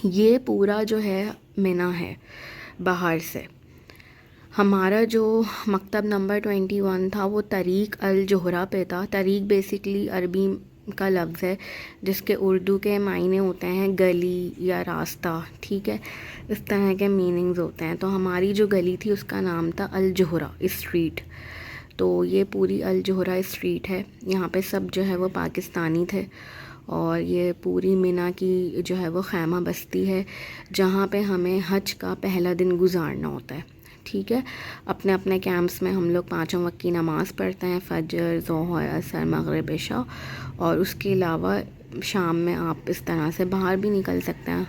Speaker 2: ये पूरा जो है मिना है बाहर से। हमारा जो मकतब नंबर 21 था वो तरीक अल जोहरा पे था। तरीक बेसिकली अरबी का लफ्ज़ है जिसके उर्दू के मायने होते हैं गली या रास्ता, ठीक है, इस तरह के मीनिंग्स होते हैं। तो हमारी जो गली थी उसका नाम था अल जोहरा स्ट्रीट। तो ये पूरी अल जोहरा स्ट्रीट है, यहाँ पे सब जो है वो पाकिस्तानी थे। और ये पूरी मिना की जो है वो खैमा बस्ती है जहाँ पे हमें हज का पहला दिन गुजारना होता है। ठीक है, अपने अपने कैंप्स में हम लोग 5 वक्त की नमाज़ पढ़ते हैं, फजर, ज़ोहर, असर, मगरिब, इशा। और उसके अलावा शाम में आप इस तरह से बाहर भी निकल सकते हैं।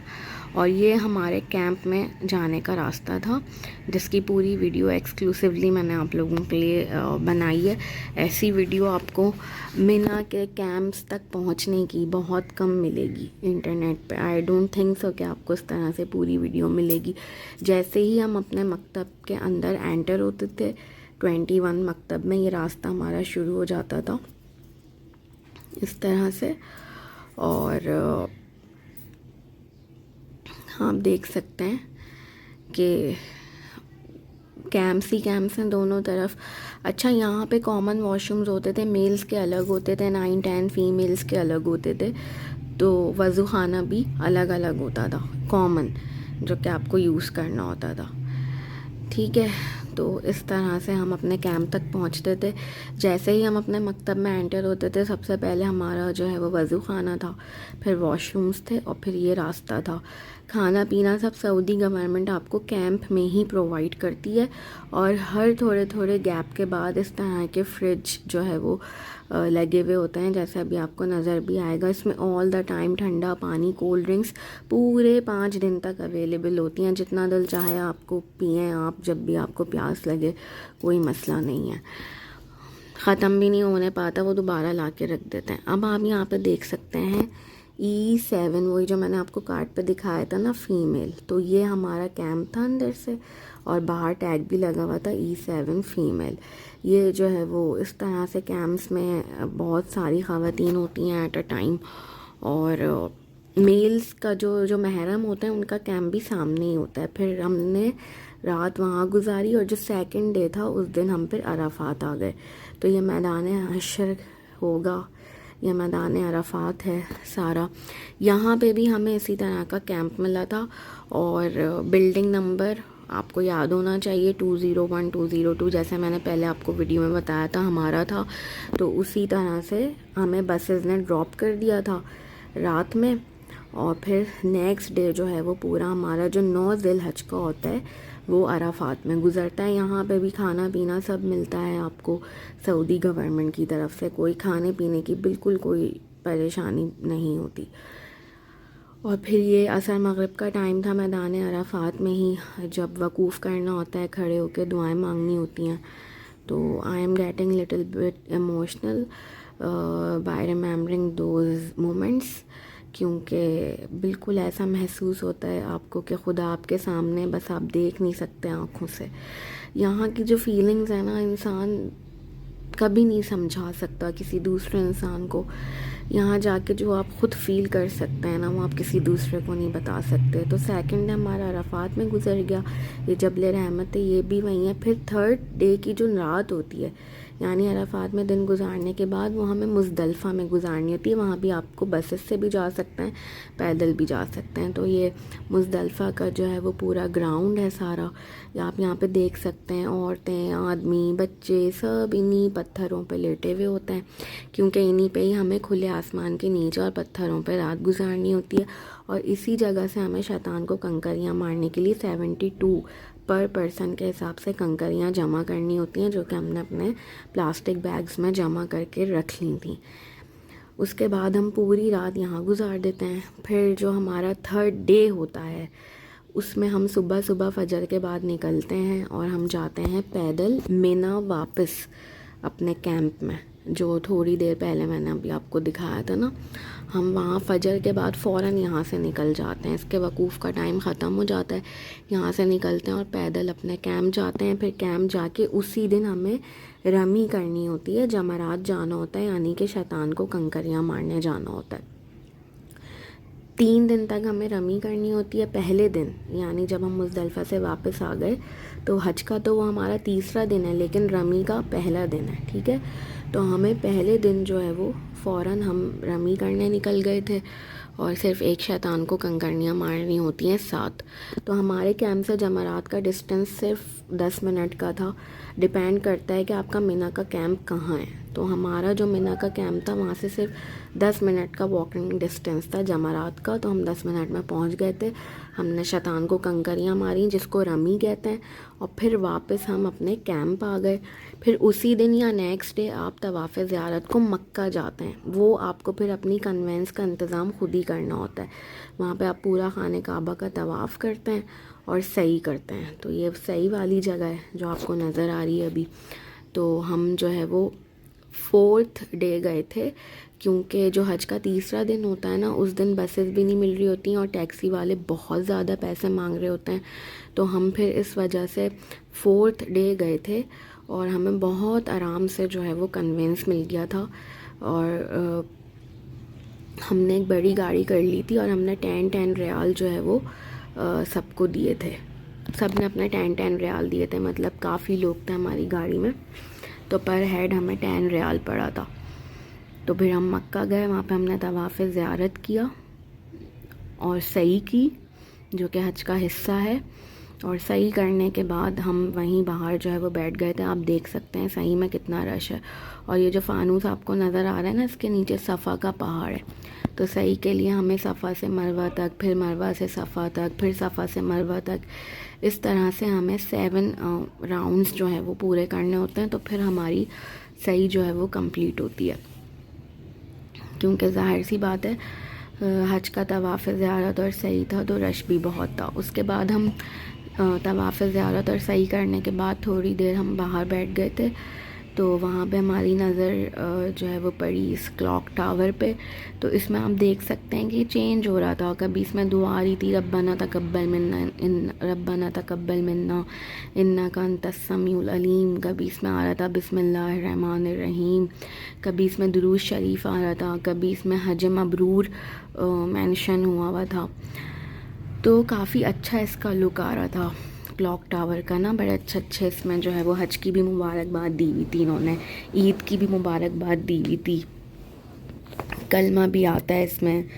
Speaker 2: और ये हमारे कैंप में जाने का रास्ता था जिसकी पूरी वीडियो एक्सक्लूसिवली मैंने आप लोगों के लिए बनाई है। ऐसी वीडियो आपको मिना के कैंप्स तक पहुंचने की बहुत कम मिलेगी इंटरनेट पे। आई डोंट थिंक सो कि आपको इस तरह से पूरी वीडियो मिलेगी। जैसे ही हम अपने मकतब के अंदर एंटर होते थे 21 मकतब में, ये रास्ता हमारा शुरू हो जाता था इस तरह से। और आप देख सकते हैं कि कैंप्स ही कैंप्स हैं दोनों तरफ। अच्छा, यहाँ पे कॉमन वॉशरूम्स होते थे, मेल्स के अलग होते थे, 9-10 फीमेल्स के अलग होते थे। तो वज़ू खाना भी अलग अलग होता था, कॉमन, जो कि आपको यूज़ करना होता था। ठीक है, तो इस तरह से हम अपने कैंप तक पहुंचते थे। जैसे ही हम अपने मकतब में एंटर होते थे सबसे पहले हमारा जो है वो वज़ू खाना था, फिर वॉशरूम्स थे और फिर ये रास्ता था। खाना पीना सब सऊदी गवर्नमेंट आपको कैंप में ही प्रोवाइड करती है। और हर थोड़े थोड़े गैप के बाद इस तरह के फ्रिज जो है वो लगे हुए होते हैं, जैसे अभी आपको नज़र भी आएगा। इसमें ऑल द टाइम ठंडा पानी, कोल्ड ड्रिंक्स पूरे 5 दिन तक अवेलेबल होती हैं। जितना दिल चाहे आपको पिएं आप, जब भी आपको प्यास लगे, कोई मसला नहीं है। ख़त्म भी नहीं होने पाता, वो दोबारा ला के रख देते हैं। अब आप यहाँ पे देख सकते हैं E7, वही जो मैंने आपको कार्ड पे दिखाया था ना, फीमेल। तो ये हमारा कैंप था अंदर से और बाहर टैग भी लगा हुआ था E7 फीमेल। ये जो है वो इस तरह से कैंप्स में बहुत सारी ख़वातीन होती हैं एट अ टाइम। और मेल्स का जो महरम होता है उनका कैंप भी सामने ही होता है। फिर हमने रात वहाँ गुजारी और जो सेकंड डे था उस दिन हम फिर अराफात आ गए। तो ये मैदान हशर होगा, यह मैदान अराफात है सारा। यहाँ पे भी हमें इसी तरह का कैंप मिला था। और बिल्डिंग नंबर आपको याद होना चाहिए 201, 202, जैसे मैंने पहले आपको वीडियो में बताया था हमारा था। तो उसी तरह से हमें बसेस ने ड्रॉप कर दिया था रात में। और फिर नेक्स्ट डे जो है वो पूरा हमारा जो 9 ज़िलहज का होता है वो अराफात में गुज़रता है। यहाँ पे भी खाना पीना सब मिलता है आपको सऊदी गवर्नमेंट की तरफ से। कोई खाने पीने की बिल्कुल कोई परेशानी नहीं होती। और फिर ये असर मगरिब का टाइम था, मैदान अराफात में ही जब वकूफ़ करना होता है, खड़े होकर दुआएं मांगनी होती हैं। तो I am getting little bit emotional by remembering those moments, क्योंकि बिल्कुल ऐसा महसूस होता है आपको कि खुदा आपके सामने, बस आप देख नहीं सकते आँखों से। यहाँ की जो फीलिंग्स है ना, इंसान कभी नहीं समझा सकता किसी दूसरे इंसान को। यहाँ जाके जो आप ख़ुद फील कर सकते हैं ना, वो आप किसी दूसरे को नहीं बता सकते। तो सेकंड डे हमारा अराफात में गुजर गया। ये जबल रहमत है, ये भी वहीं है। फिर थर्ड डे की जो रात होती है यानी अराफात में दिन गुजारने के बाद वो हमें मुज़दलिफ़ा में गुजारनी होती है। वहाँ भी आपको बसेस से भी जा सकते हैं, पैदल भी जा सकते हैं। तो ये मुज़दलिफ़ा का जो है वो पूरा ग्राउंड है सारा, आप यहाँ पे देख सकते हैं। औरतें, आदमी, बच्चे सब इन्हीं पत्थरों पे लेटे हुए होते हैं, क्योंकि इन्हीं पे ही हमें खुले आसमान के नीचे और पत्थरों पे रात गुजारनी होती है। और इसी जगह से हमें शैतान को कंकरियाँ मारने के लिए 72 पर पर्सन के हिसाब से कंकरियाँ जमा करनी होती हैं, जो कि हमने अपने प्लास्टिक बैग्स में जमा करके रख ली थी। उसके बाद हम पूरी रात यहाँ गुजार देते हैं। फिर जो हमारा 3rd डे होता है उसमें हम सुबह सुबह फजर के बाद निकलते हैं और हम जाते हैं पैदल मिना वापस अपने कैंप में, जो थोड़ी देर पहले मैंने अभी आपको दिखाया था ना। हम वहाँ फजर के बाद फ़ौरन यहाँ से निकल जाते हैं, इसके वकूफ़ का टाइम ख़त्म हो जाता है। यहाँ से निकलते हैं और पैदल अपने कैंप जाते हैं। फिर कैंप जाके उसी दिन हमें रमी करनी होती है, जमरात जाना होता है, यानी कि शैतान को कंकरियाँ मारने जाना होता है। 3 दिन तक हमें रमी करनी होती है। पहले दिन यानी जब हम मुज़दलिफ़ा से वापस आ गए, तो हज का तो वो हमारा 3रा दिन है, लेकिन रमी का पहला दिन है, ठीक है। तो हमें पहले दिन जो है वो फ़ौरन हम रमी करने निकल गए थे और सिर्फ एक शैतान को कंकरियाँ मारनी होती हैं 7। तो हमारे कैंप से जमरात का डिस्टेंस सिर्फ 10 मिनट का था। डिपेंड करता है कि आपका मिना का कैंप कहाँ है। तो हमारा जो मिना का कैंप था वहाँ से सिर्फ 10 मिनट का वॉकिंग डिस्टेंस था जमरात का। तो हम 10 मिनट में पहुँच गए थे। हमने शैतान को कंकरियाँ मारी, जिसको रमी कहते हैं, और फिर वापस हम अपने कैंप आ गए। फिर उसी दिन या नेक्स्ट डे आप तवाफ़ ज़ियारत को मक्का जाते हैं। वो आपको फिर अपनी कन्वेंस का इंतज़ाम खुद ही करना होता है। वहाँ पे आप पूरा खाने काबा का तवाफ़ करते हैं और सही करते हैं। तो ये सही वाली जगह है जो आपको नज़र आ रही है अभी। तो हम जो है वो 4th डे गए थे, क्योंकि जो हज का 3रा दिन होता है ना, उस दिन बसेस भी नहीं मिल रही होती हैं और टैक्सी वाले बहुत ज़्यादा पैसे मांग रहे होते हैं। तो हम फिर इस वजह से 4th डे गए थे और हमें बहुत आराम से जो है वो कन्वेंस मिल गया था। और हमने एक बड़ी गाड़ी कर ली थी और हमने 10 रियाल जो है वो सबको दिए थे। सब ने अपने 10 रियाल दिए थे, मतलब काफ़ी लोग थे हमारी गाड़ी में, तो पर हेड हमें 10 रियाल पड़ा था। तो फिर हम मक्का गए, वहाँ पे हमने तवाफ़ ज़ियारत किया और सही की, जो कि हज का हिस्सा है। और सही करने के बाद हम वहीं बाहर जो है वो बैठ गए थे। आप देख सकते हैं सही में कितना रश है। और ये जो फ़ानूस आपको नज़र आ रहा है ना, इसके नीचे सफ़ा का पहाड़ है। तो सही के लिए हमें सफ़ा से मरवा तक, फिर मरवा से सफ़ा तक, फिर सफ़ा से मरवा तक, इस तरह से हमें 7 राउंड्स जो है वो पूरे करने होते हैं। तो फिर हमारी सही जो है वो कंप्लीट होती है, क्योंकि ज़ाहिर सी बात है हज का तवाफ़ ज़ियारत और सही था तो रश भी बहुत था। उसके बाद हम तवाफ़ ज़ियारत और सही करने के बाद थोड़ी देर हम बाहर बैठ गए थे। तो वहाँ पे हमारी नज़र जो है वो पड़ी इस क्लॉक टावर पे। तो इसमें आप देख सकते हैं कि चेंज हो रहा था। कभी इसमें दुआ आ रही थी रब्बना तकब्बल मिन्ना इन्नका अंतस समीउल अलीम। कभी इसमें आ रहा था बिस्मिल्लाहिर्रहमानिर्रहीम। कभी इसमें दुरूद शरीफ आ रहा था। कभी इसमें हज मबरूर मेंशन हुआ था। तो काफ़ी अच्छा इसका लुक आ रहा था क्लॉक टावर का ना। बड़े अच्छे इसमें जो है वो हज की भी मुबारकबाद दी हुई थी इन्होंने, ईद की भी मुबारकबाद दी हुई थी, कलमा भी आता है इसमें,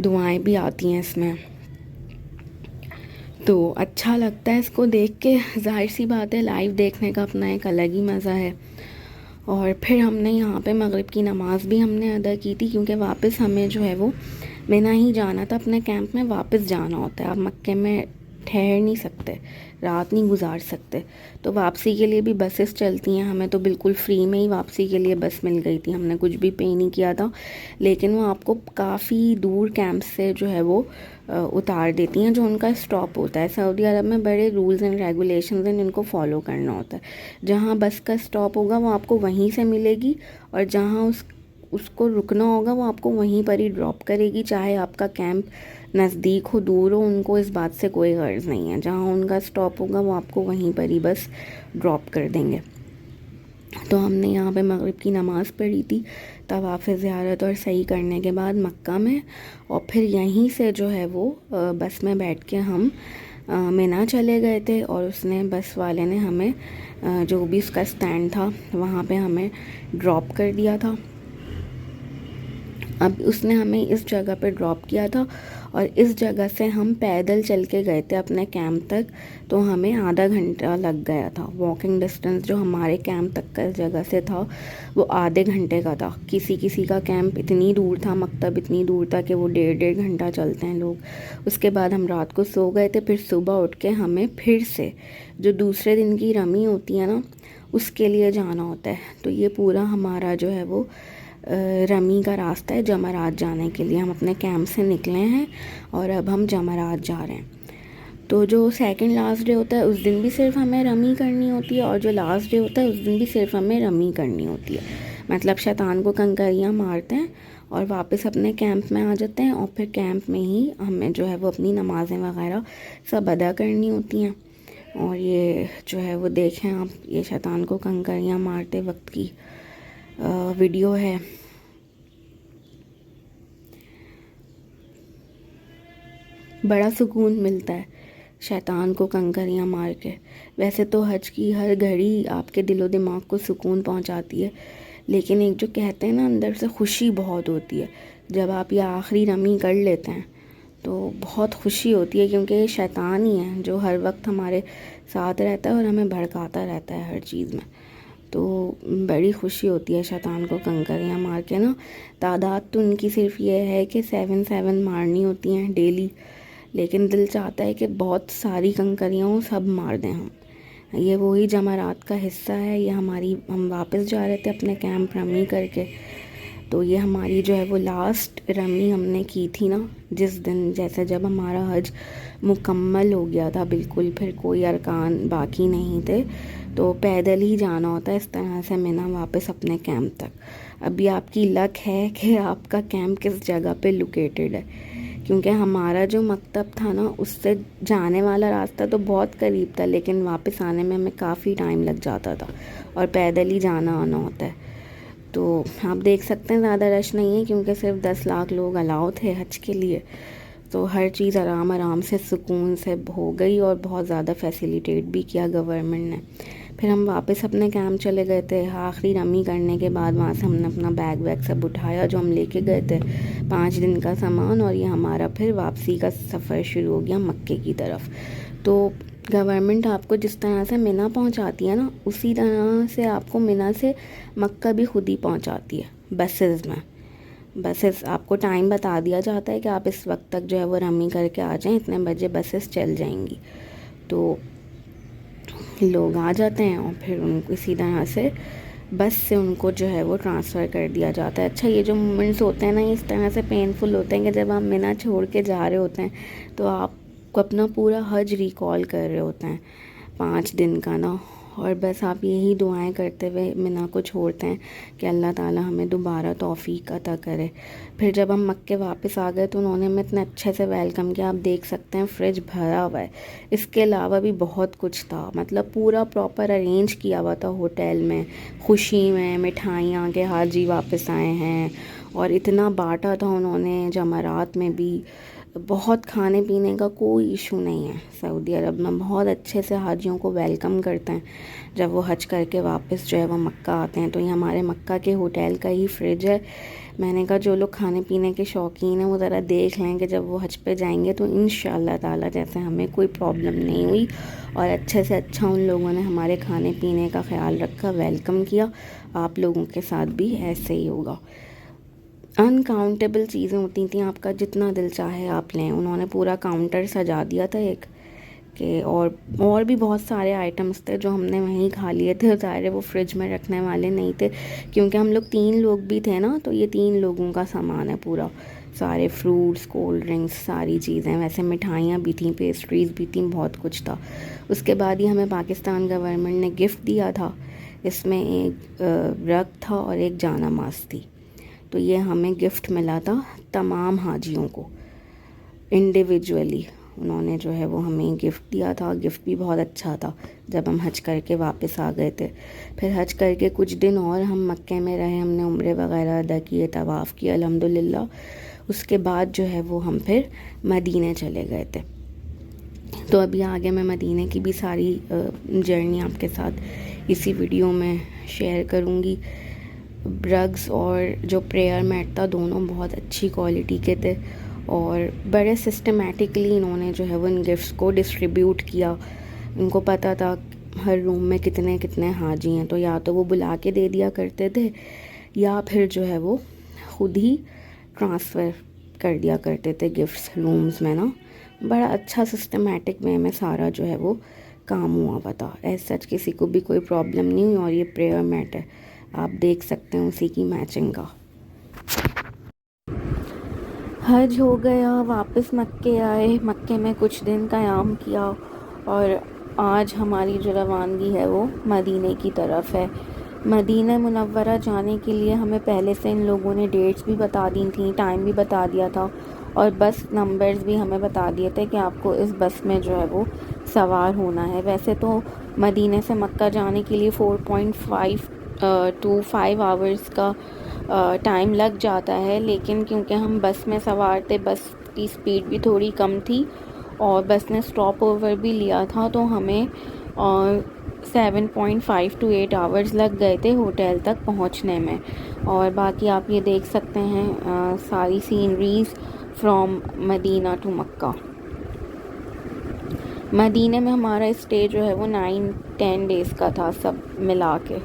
Speaker 2: दुआएं भी आती हैं इसमें। तो अच्छा लगता है इसको देख के। जाहिर सी बात है लाइव देखने का अपना एक अलग ही मज़ा है। और फिर हमने यहाँ पे मगरिब की नमाज़ भी हमने अदा की थी, क्योंकि वापस हमें जो है वो मिना ही जाना था। अपने कैंप में वापस जाना होता है, आप मक्के में ठहर नहीं सकते, रात नहीं गुजार सकते। तो वापसी के लिए भी बसेस चलती हैं। हमें तो बिल्कुल फ्री में ही वापसी के लिए बस मिल गई थी, हमने कुछ भी पे नहीं किया था। लेकिन वो आपको काफ़ी दूर कैंप से जो है वो उतार देती हैं, जो उनका स्टॉप होता है। सऊदी अरब में बड़े रूल्स एंड रेगुलेशंस हैं जिनको फॉलो करना होता है। जहाँ बस का स्टॉप होगा वो आपको वहीं से मिलेगी, और जहाँ उसको रुकना होगा वो आपको वहीं पर ही ड्रॉप करेगी। चाहे आपका कैंप नज़दीक हो दूर हो, उनको इस बात से कोई गर्ज नहीं है। जहाँ उनका स्टॉप होगा वो आपको वहीं पर ही बस ड्रॉप कर देंगे। तो हमने यहाँ पे मगरिब की नमाज़ पढ़ी थी तवाफ़ ज़ियारत और सही करने के बाद मक्का में। और फिर यहीं से जो है वो बस में बैठ के हम मिना चले गए थे और उसने बस वाले ने हमें जो भी उसका स्टैंड था वहाँ पे हमें ड्रॉप कर दिया था। अब उसने हमें इस जगह पे ड्रॉप किया था और इस जगह से हम पैदल चल के गए थे अपने कैंप तक, तो हमें आधा घंटा लग गया था। वॉकिंग डिस्टेंस जो हमारे कैंप तक का इस जगह से था वो आधे घंटे का था। किसी किसी का कैंप इतनी दूर था, मकतब इतनी दूर था कि वो 1.5 घंटा चलते हैं लोग। उसके बाद हम रात को सो गए थे। फिर सुबह उठ के हमें फिर से जो दूसरे दिन की रमी होती है ना, उसके लिए जाना होता है। तो ये पूरा हमारा जो है वो रमी का रास्ता है जमरात जाने के लिए। हम अपने कैंप से निकले हैं और अब हम जमरात जा रहे हैं। तो जो सेकंड लास्ट डे होता है उस दिन भी सिर्फ हमें रमी करनी होती है और जो लास्ट डे होता है उस दिन भी सिर्फ हमें रमी करनी होती है। मतलब शैतान को कंकरियाँ मारते हैं और वापस अपने कैंप में आ जाते हैं और फिर कैंप में ही हमें जो है वो अपनी नमाज़ें वगैरह सब अदा करनी होती हैं। और ये जो है वो देखें आप, ये शैतान को कंकरियाँ मारते वक्त की वीडियो है। बड़ा सुकून मिलता है शैतान को कंकरियाँ मार के। वैसे तो हज की हर घड़ी आपके दिलो दिमाग को सुकून पहुंचाती है, लेकिन एक जो कहते हैं ना अंदर से खुशी बहुत होती है जब आप ये आखिरी रमी कर लेते हैं, तो बहुत खुशी होती है। क्योंकि ये शैतान ही है जो हर वक्त हमारे साथ रहता है और हमें भड़काता रहता है हर चीज़ में। तो बड़ी खुशी होती है शैतान को कंकरियाँ मार के ना। तादाद तो उनकी सिर्फ ये है कि 7 मारनी होती हैं डेली, लेकिन दिल चाहता है कि बहुत सारी कंकरियाँ सब मार दें हम। ये वही जमरात का हिस्सा है। ये हम वापस जा रहे थे अपने कैंप रमी करके। तो ये हमारी जो है वो लास्ट रमी हमने की थी ना जिस दिन, जैसे जब हमारा हज मुकम्मल हो गया था बिल्कुल, फिर कोई अरकान बाकी नहीं थे, तो पैदल ही जाना होता है इस तरह से मिना वापस अपने कैंप तक। अभी आपकी लक है कि आपका कैंप किस जगह पे लोकेटेड है, क्योंकि हमारा जो मकतब था ना उससे जाने वाला रास्ता तो बहुत करीब था, लेकिन वापस आने में हमें काफ़ी टाइम लग जाता था और पैदल ही जाना आना होता है। तो आप देख सकते हैं ज़्यादा रश नहीं है क्योंकि सिर्फ 10 लाख लोग अलाउ थे हज के लिए। तो हर चीज़ आराम आराम से सुकून से हो गई और बहुत ज़्यादा फैसिलिटेट भी किया गवर्नमेंट ने। फिर हम वापस अपने कैंप चले गए थे। आखिरी रमी करने के बाद वहाँ से हमने अपना बैग वैग सब उठाया जो हम लेके गए थे, 5 दिन का सामान, और ये हमारा फिर वापसी का सफ़र शुरू हो गया मक्के की तरफ। तो गवर्नमेंट आपको जिस तरह से मिना पहुंचाती है ना, उसी तरह से आपको मिना से मक्का भी खुद ही पहुंचाती है बसेस में। बसेस आपको टाइम बता दिया जाता है कि आप इस वक्त तक जो है वो रमी करके आ जाएं, इतने बजे बसेस चल जाएंगी। तो लोग आ जाते हैं और फिर उनको इसी तरह से बस से उनको जो है वो ट्रांसफ़र कर दिया जाता है। अच्छा, ये जो मोमेंट्स होते हैं ना इस तरह से पेनफुल होते हैं कि जब आप मिना छोड़ के जा रहे होते हैं तो आपको अपना पूरा हज रिकॉल कर रहे होते हैं 5 दिन का ना, और बस आप यही दुआएं करते हुए मिना को छोड़ते हैं कि अल्लाह ताला हमें दोबारा तौफीक अता करे। फिर जब हम मक्के वापस आ गए तो उन्होंने हमें इतने अच्छे से वेलकम किया। आप देख सकते हैं फ्रिज भरा हुआ है। इसके अलावा भी बहुत कुछ था, मतलब पूरा प्रॉपर अरेंज किया हुआ था होटल में, खुशी में मिठाइयाँ के हाजी वापस आए हैं, और इतना बांटा था उन्होंने जमरात में भी। बहुत खाने पीने का कोई इशू नहीं है। सऊदी अरब में बहुत अच्छे से हाजियों को वेलकम करते हैं जब वो हज करके वापस जो है वो मक्का आते हैं। तो ये हमारे मक्का के होटल का ही फ्रिज है। मैंने कहा जो लोग खाने पीने के शौकीन हैं वो ज़रा देख लें कि जब वो हज पे जाएंगे तो इंशाअल्लाह ताला जैसे हमें कोई प्रॉब्लम नहीं हुई और अच्छे से अच्छा उन लोगों ने हमारे खाने पीने का ख्याल रखा, वेलकम किया। आप लोगों के साथ भी ऐसे ही होगा। अनकाउंटेबल चीज़ें होती थी, आपका जितना दिल चाहे आप लें। उन्होंने पूरा काउंटर सजा दिया था एक के, और भी बहुत सारे आइटम्स थे जो हमने वहीं खा लिए थे। ज़ाहिर वो फ्रिज में रखने वाले नहीं थे क्योंकि हम लोग 3 लोग भी थे ना, तो ये 3 लोगों का सामान है पूरा। सारे फ्रूट्स, कोल्ड ड्रिंक्स, सारी चीज़ें, वैसे मिठाइयाँ भी थी, पेस्ट्रीज़ भी थी, बहुत कुछ था। उसके बाद ही हमें पाकिस्तान गवर्नमेंट ने गिफ्ट दिया था। इसमें एक रग था और एक जानमाज़ थी। तो ये हमें गिफ्ट मिला था तमाम हाजियों को इंडिविजुअली। उन्होंने जो है वो हमें गिफ्ट दिया था। गिफ्ट भी बहुत अच्छा था जब हम हज करके वापस आ गए थे। फिर हज करके कुछ दिन और हम मक्के में रहे, हमने उम्रे वगैरह अदा किए, तवाफ़ किया अल्हम्दुलिल्लाह। उसके बाद जो है वो हम फिर मदीने चले गए थे। तो अभी आगे मैं मदीने की भी सारी जर्नी आपके साथ इसी वीडियो में शेयर करूँगी। रग्स और जो प्रेयर मैट था दोनों बहुत अच्छी क्वालिटी के थे और बड़े सिस्टमेटिकली इन्होंने जो है वो इन गिफ्ट्स को डिस्ट्रीब्यूट किया। उनको पता था हर रूम में कितने कितने हाजी हैं, तो या तो वो बुला के दे दिया करते थे या फिर जो है वो ख़ुद ही ट्रांसफ़र कर दिया करते थे गिफ्ट्स रूम्स में ना। बड़ा अच्छा सिस्टमेटिक वे में सारा जो है वो काम हुआ पता। एज सच किसी को भी कोई प्रॉब्लम नहीं हुई। और ये प्रेयर मैट है, आप देख सकते हैं उसी की मैचिंग का। हज हो गया, वापस मक्के आए, मक्के में कुछ दिन क़याम किया और आज हमारी जो रवानगी है वो मदीने की तरफ है। मदीना मुनव्वरा जाने के लिए हमें पहले से इन लोगों ने डेट्स भी बता दी थी, टाइम भी बता दिया था और बस नंबर्स भी हमें बता दिए थे कि आपको इस बस में जो है वो सवार होना है। वैसे तो मदीने से मक्का जाने के लिए 4.5 to 5 आवर्स का टाइम लग जाता है, लेकिन क्योंकि हम बस में सवार थे, बस की स्पीड भी थोड़ी कम थी और बस ने स्टॉप ओवर भी लिया था, तो हमें 7.5 to 8 आवर्स लग गए थे होटल तक पहुंचने में। और बाकी आप ये देख सकते हैं सारी सीनरीज़ फ्रॉम मदीना टू मक्का। मदीने में हमारा स्टे जो है वो 9-10 डेज़ का था सब मिला के।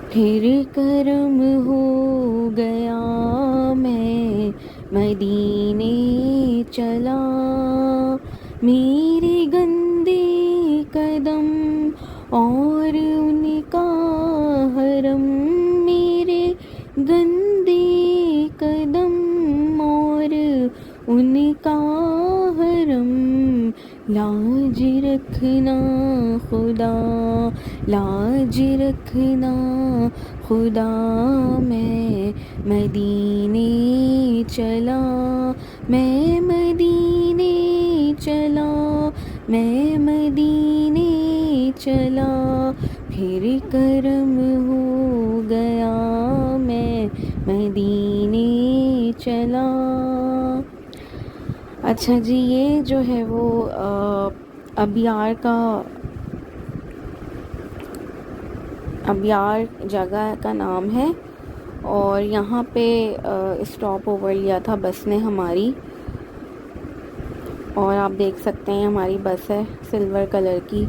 Speaker 2: फिर करम हो गया मैं मदीने चला, मेरे गंदे कदम और उनका हरम, मेरे गंदे कदम और उनका हरम, लाज रखना खुदा, लाज रखना खुदा, मैं मदीने चला, मैं मदीने चला, मैं मदीने चला, फिर करम हो गया मैं मदीने चला। अच्छा जी, ये जो है वो अबियार जगह का नाम है और यहाँ पे स्टॉप ओवर लिया था बस ने हमारी। और आप देख सकते हैं हमारी बस है सिल्वर कलर की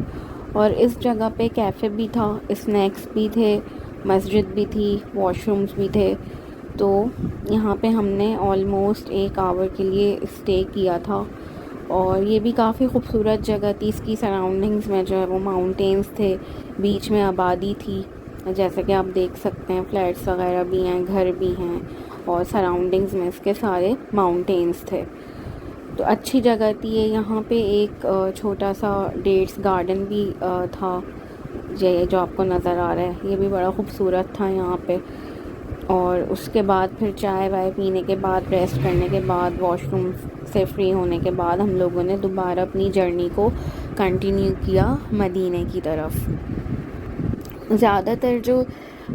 Speaker 2: और इस जगह पे कैफ़े भी था, स्नैक्स भी थे, मस्जिद भी थी, वॉशरूम्स भी थे। तो यहाँ पे हमने ऑलमोस्ट 1 आवर के लिए स्टे किया था और ये भी काफ़ी खूबसूरत जगह थी। इसकी सराउंडिंग्स में जो है वो माउंटेन्स थे, बीच में आबादी थी, जैसे कि आप देख सकते हैं फ्लैट्स वगैरह भी हैं, घर भी हैं और सराउंडिंग्स में इसके सारे माउंटेन्स थे। तो अच्छी जगह थी ये। यहाँ पे एक छोटा सा डेट्स गार्डन भी था, ये जो आपको नज़र आ रहा है, ये भी बड़ा खूबसूरत था यहाँ पे। और उसके बाद फिर चाय वाय पीने के बाद, रेस्ट करने के बाद, वॉशरूम से फ्री होने के बाद हम लोगों ने दोबारा अपनी जर्नी को कंटिन्यू किया मदीने की तरफ। ज़्यादातर जो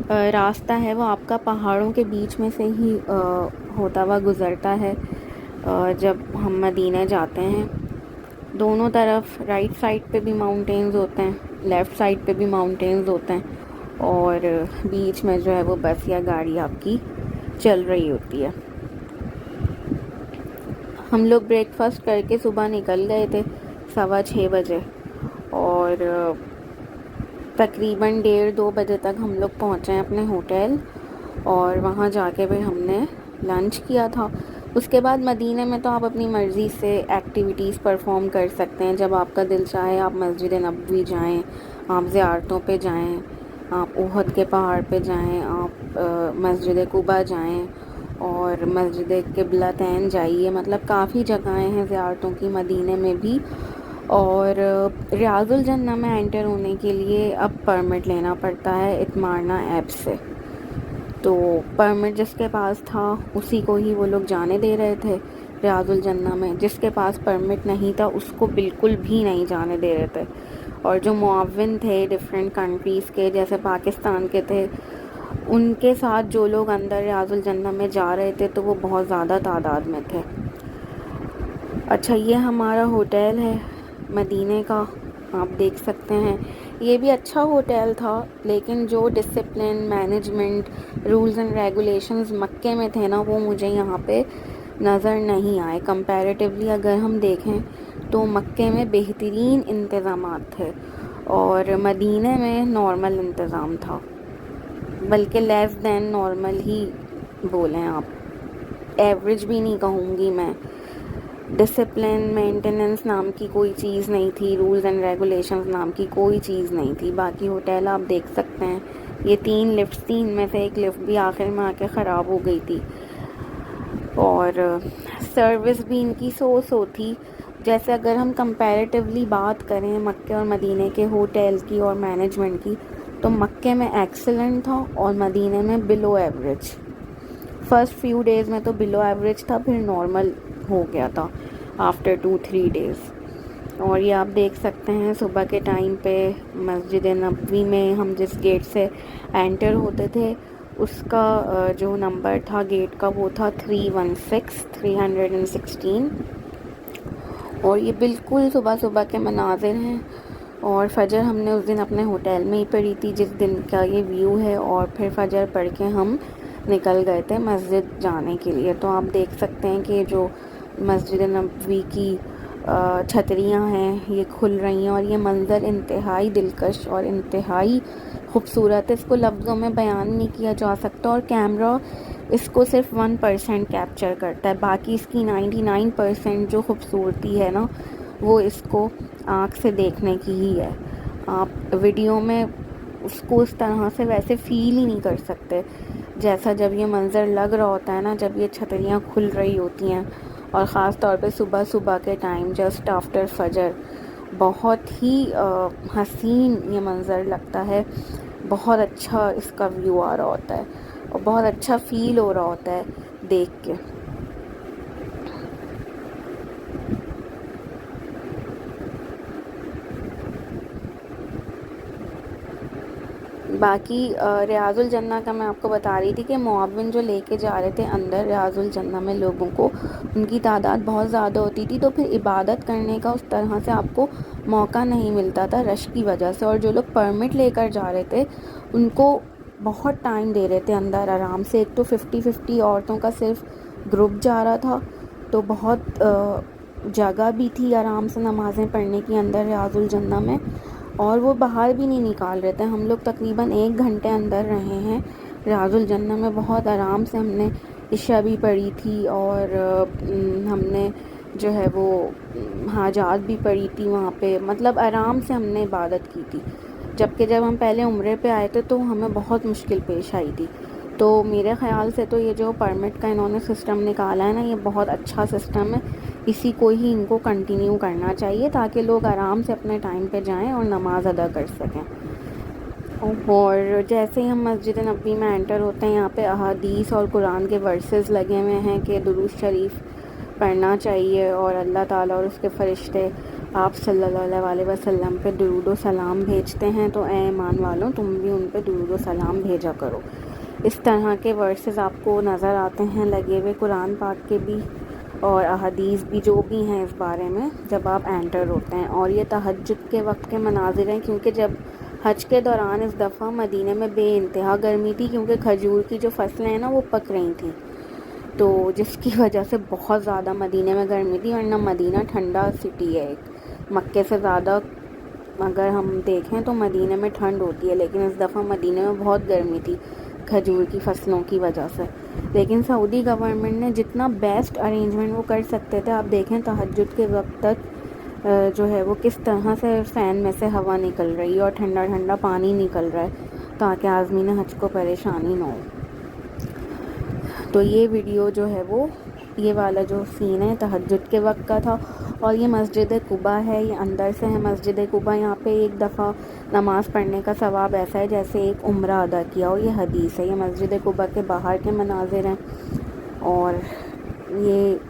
Speaker 2: रास्ता है वो आपका पहाड़ों के बीच में से ही होता हुआ गुज़रता है। जब हम मदीना जाते हैं दोनों तरफ राइट साइड पे भी माउंटेन्स होते हैं, लेफ़्ट साइड पे भी माउंटेन्स होते हैं और बीच में जो है वो बस या गाड़ी आपकी चल रही होती है। हम लोग ब्रेकफास्ट करके सुबह निकल गए थे 6:15 बजे और तकरीबन 1:30-2 बजे तक हम लोग पहुँचे हैं अपने होटल और वहाँ जाके भी हमने लंच किया था। उसके बाद मदीने में तो आप अपनी मर्ज़ी से एक्टिविटीज़ परफॉर्म कर सकते हैं। जब आपका दिल चाहे आप मस्जिद नबवी जाएं, आप ज़ियारतों पे जाएं, आप उहद के पहाड़ पे जाएं, आप मस्जिद कुबा जाएं और मस्जिद क़िबलतैन जाइए। मतलब काफ़ी जगहें हैं ज़ियारतों की मदीने में भी। और रियाज़ुल जन्नह में एंटर होने के लिए अब परमिट लेना पड़ता है इत्मारना ऐप से। तो परमिट जिसके पास था उसी को ही वो लोग जाने दे रहे थे रियाज़ुल जन्नह में। जिसके पास परमिट नहीं था उसको बिल्कुल भी नहीं जाने दे रहे थे। और जो मुआविन थे डिफरेंट कंट्रीज़ के, जैसे पाकिस्तान के थे, उनके साथ जो लोग अंदर रियाज़ुल जन्नह में जा रहे थे तो वो बहुत ज़्यादा तादाद में थे। अच्छा, ये हमारा होटल है मदीने का आप देख सकते हैं। ये भी अच्छा होटल था, लेकिन जो discipline, management, rules and regulations मक्के में थे ना, वो मुझे यहाँ पे नज़र नहीं आए। कंपैरेटिवली अगर हम देखें तो मक्के में बेहतरीन इंतज़ामात थे और मदीने में नॉर्मल इंतज़ाम था, बल्कि लेस दैन नॉर्मल ही बोलें आप, एवरेज भी नहीं कहूँगी मैं। डिसिप्लिन, मेंटेनेंस नाम की कोई चीज़ नहीं थी, रूल्स एंड रेगुलेशंस नाम की कोई चीज़ नहीं थी। बाकी होटल आप देख सकते हैं, ये 3 लिफ्ट थी, इनमें से एक लिफ्ट भी आखिर में आके ख़राब हो गई थी और सर्विस भी इनकी सो थी। जैसे अगर हम कंपैरेटिवली बात करें मक्के और मदीने के होटल की और मैनेजमेंट की, तो मक्के में एक्सीलेंट था और मदीने में below average. First few days में तो बिलो एवरेज था, फिर नॉर्मल हो गया था आफ्टर 2-3 डेज़। और ये आप देख सकते हैं सुबह के टाइम पे मस्जिद नबवी में हम जिस गेट से एंटर होते थे, उसका जो नंबर था गेट का, वो था 316 और ये बिल्कुल सुबह सुबह के मनाजिर हैं। और फ़जर हमने उस दिन अपने होटल में ही पढ़ी थी, जिस दिन का ये व्यू है, और फिर फ़जर पढ़ के हम निकल गए थे मस्जिद जाने के लिए। तो आप देख सकते हैं कि जो मस्जिद नबवी की छतरियाँ हैं ये खुल रही हैं और ये मंज़र इंतहाई दिलकश और इंतहाई ख़ूबसूरत है। इसको लफ्ज़ों में बयान नहीं किया जा सकता और कैमरा इसको सिर्फ 1% कैप्चर करता है। बाकी इसकी 99% जो ख़ूबसूरती है ना, वो इसको आँख से देखने की ही है। आप वीडियो में उसको उस तरह से वैसे फ़ील ही नहीं कर सकते जैसा जब ये मंज़र लग रहा होता है ना, जब ये छतरियाँ खुल रही होती हैं, और ख़ास तौर पे सुबह सुबह के टाइम जस्ट आफ्टर फजर। बहुत ही हसीन ये मंज़र लगता है, बहुत अच्छा इसका व्यू आ रहा होता है और बहुत अच्छा फ़ील हो रहा होता है देख के। बाकी रियाजुल जन्ना का मैं आपको बता रही थी कि मुअव्विन जो लेके जा रहे थे अंदर रियाजुल जन्ना में लोगों को, उनकी तादाद बहुत ज़्यादा होती थी, तो फिर इबादत करने का उस तरह से आपको मौका नहीं मिलता था रश की वजह से। और जो लोग परमिट लेकर जा रहे थे उनको बहुत टाइम दे रहे थे अंदर आराम से। एक तो 50-50 औरतों का सिर्फ ग्रुप जा रहा था, तो बहुत जगह भी थी आराम से नमाज़ें पढ़ने की अंदर रियाजुल जन्ना में, और वो बाहर भी नहीं निकाल रहे थे। हम लोग तकरीबन 1 घंटे अंदर रहे हैं रियाजुल जन्ना में, बहुत आराम से हमने इशा भी पढ़ी थी और हमने जो है वो हाजात भी पढ़ी थी वहाँ पे, मतलब आराम से हमने इबादत की थी। जबकि जब हम पहले उम्रे पे आए थे तो हमें बहुत मुश्किल पेश आई थी। तो मेरे ख़्याल से तो ये जो परमिट का इन्होंने सिस्टम निकाला है ना, ये बहुत अच्छा सिस्टम है। इसी को ही इनको कंटिन्यू करना चाहिए ताकि लोग आराम से अपने टाइम पे जाएं और नमाज़ अदा कर सकें। और जैसे ही हम मस्जिद नबवी में एंटर होते हैं, यहाँ पे अहादीस और कुरान के वर्सेस लगे हुए हैं कि दुरूद शरीफ पढ़ना चाहिए और अल्लाह ताला और उसके फ़रिश्ते आप सल्लल्लाहु अलैहि वसल्लम पे दुरूद व सलाम भेजते हैं, तो ए ईमान वालों तुम भी उन पे दुरूद व सलाम भेजा करो। इस तरह के वर्सेस आपको नज़र आते हैं लगे हुए कुरान पाक के भी और अहादीस भी जो भी हैं इस बारे में जब आप एंटर होते हैं। और ये तहज्जुद के वक्त के मनाजिर हैं, क्योंकि जब हज के दौरान इस दफ़ा मदीने में बेइंतहा गर्मी थी, क्योंकि खजूर की जो फसलें हैं ना वो पक रही थी, तो जिसकी वजह से बहुत ज़्यादा मदीने में गर्मी थी। वरना मदीना ठंडा सिटी है, एक मक्के से ज़्यादा अगर हम देखें तो मदीने में ठंड होती है, लेकिन इस दफ़ा मदीने में बहुत गर्मी थी खजूर की फसलों की वजह से। लेकिन सऊदी गवर्नमेंट ने जितना बेस्ट अरेंजमेंट वो कर सकते थे, आप देखें तहज्जुद के वक्त तक जो है वो किस तरह से फ़ैन में से हवा निकल रही है और ठंडा ठंडा पानी निकल रहा है, ताकि आज़मीन हज को परेशानी ना हो। तो ये वीडियो जो है वो ये वाला जो सीन है तहज्जुद के वक्त का था। और ये मस्जिद कुबा है, ये अंदर से है मस्जिद कुबा। यहाँ पे एक दफ़ा नमाज़ पढ़ने का सवाब ऐसा है जैसे एक उम्रा अदा किया हो, ये हदीस है। ये मस्जिद कुबा के बाहर के मनाजिर हैं और ये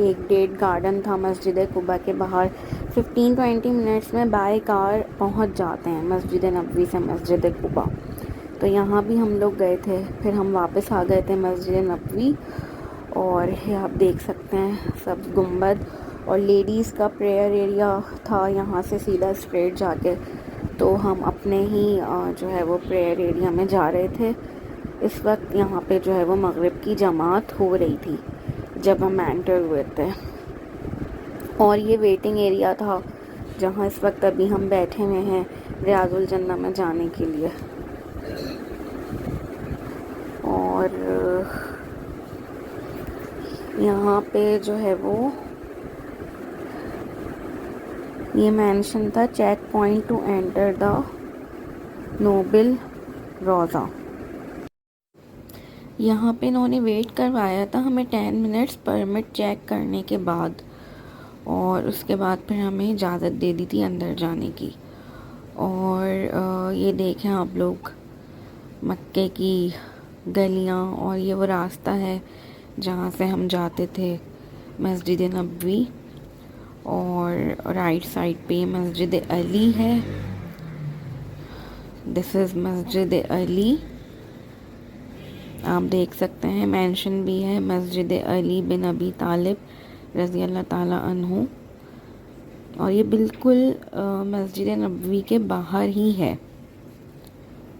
Speaker 2: एक डेट गार्डन था मस्जिद कुबा के बाहर। 15-20 मिनट्स में बाय कार पहुँच जाते हैं मस्जिद नबवी से मस्जिद कुबा। तो यहाँ भी हम लोग गए थे, फिर हम वापस आ गए थे मस्जिद नबवी। और ये आप देख सकते हैं सब गुंबद और लेडीज़ का प्रेयर एरिया था यहाँ से सीधा स्ट्रेट जाके। तो हम अपने ही जो है वो प्रेयर एरिया में जा रहे थे। इस वक्त यहाँ पे जो है वो मगरिब की जमात हो रही थी जब हम एंटर हुए थे। और ये वेटिंग एरिया था जहाँ इस वक्त अभी हम बैठे हुए हैं रियाजुल जन्ना में जाने के लिए। और यहाँ पे जो है वो ये मेंशन था check point to enter the noble Roza. यहाँ पे इन्होंने वेट करवाया था हमें 10 मिनट्स परमिट चेक करने के बाद, और उसके बाद फिर हमें इजाज़त दे दी थी अंदर जाने की। और ये देखें आप लोग मक्के की गलियाँ, और ये वो रास्ता है जहाँ से हम जाते थे मस्जिद नबवी। और राइट साइड पे मस्जिद अली है। दिस इज़ मस्जिद अली, आप देख सकते हैं मेंशन भी है मस्जिद अली बिन अबी तालिब रज़ी अल्लाह ताला अन्हु। और ये बिल्कुल मस्जिद नबवी के बाहर ही है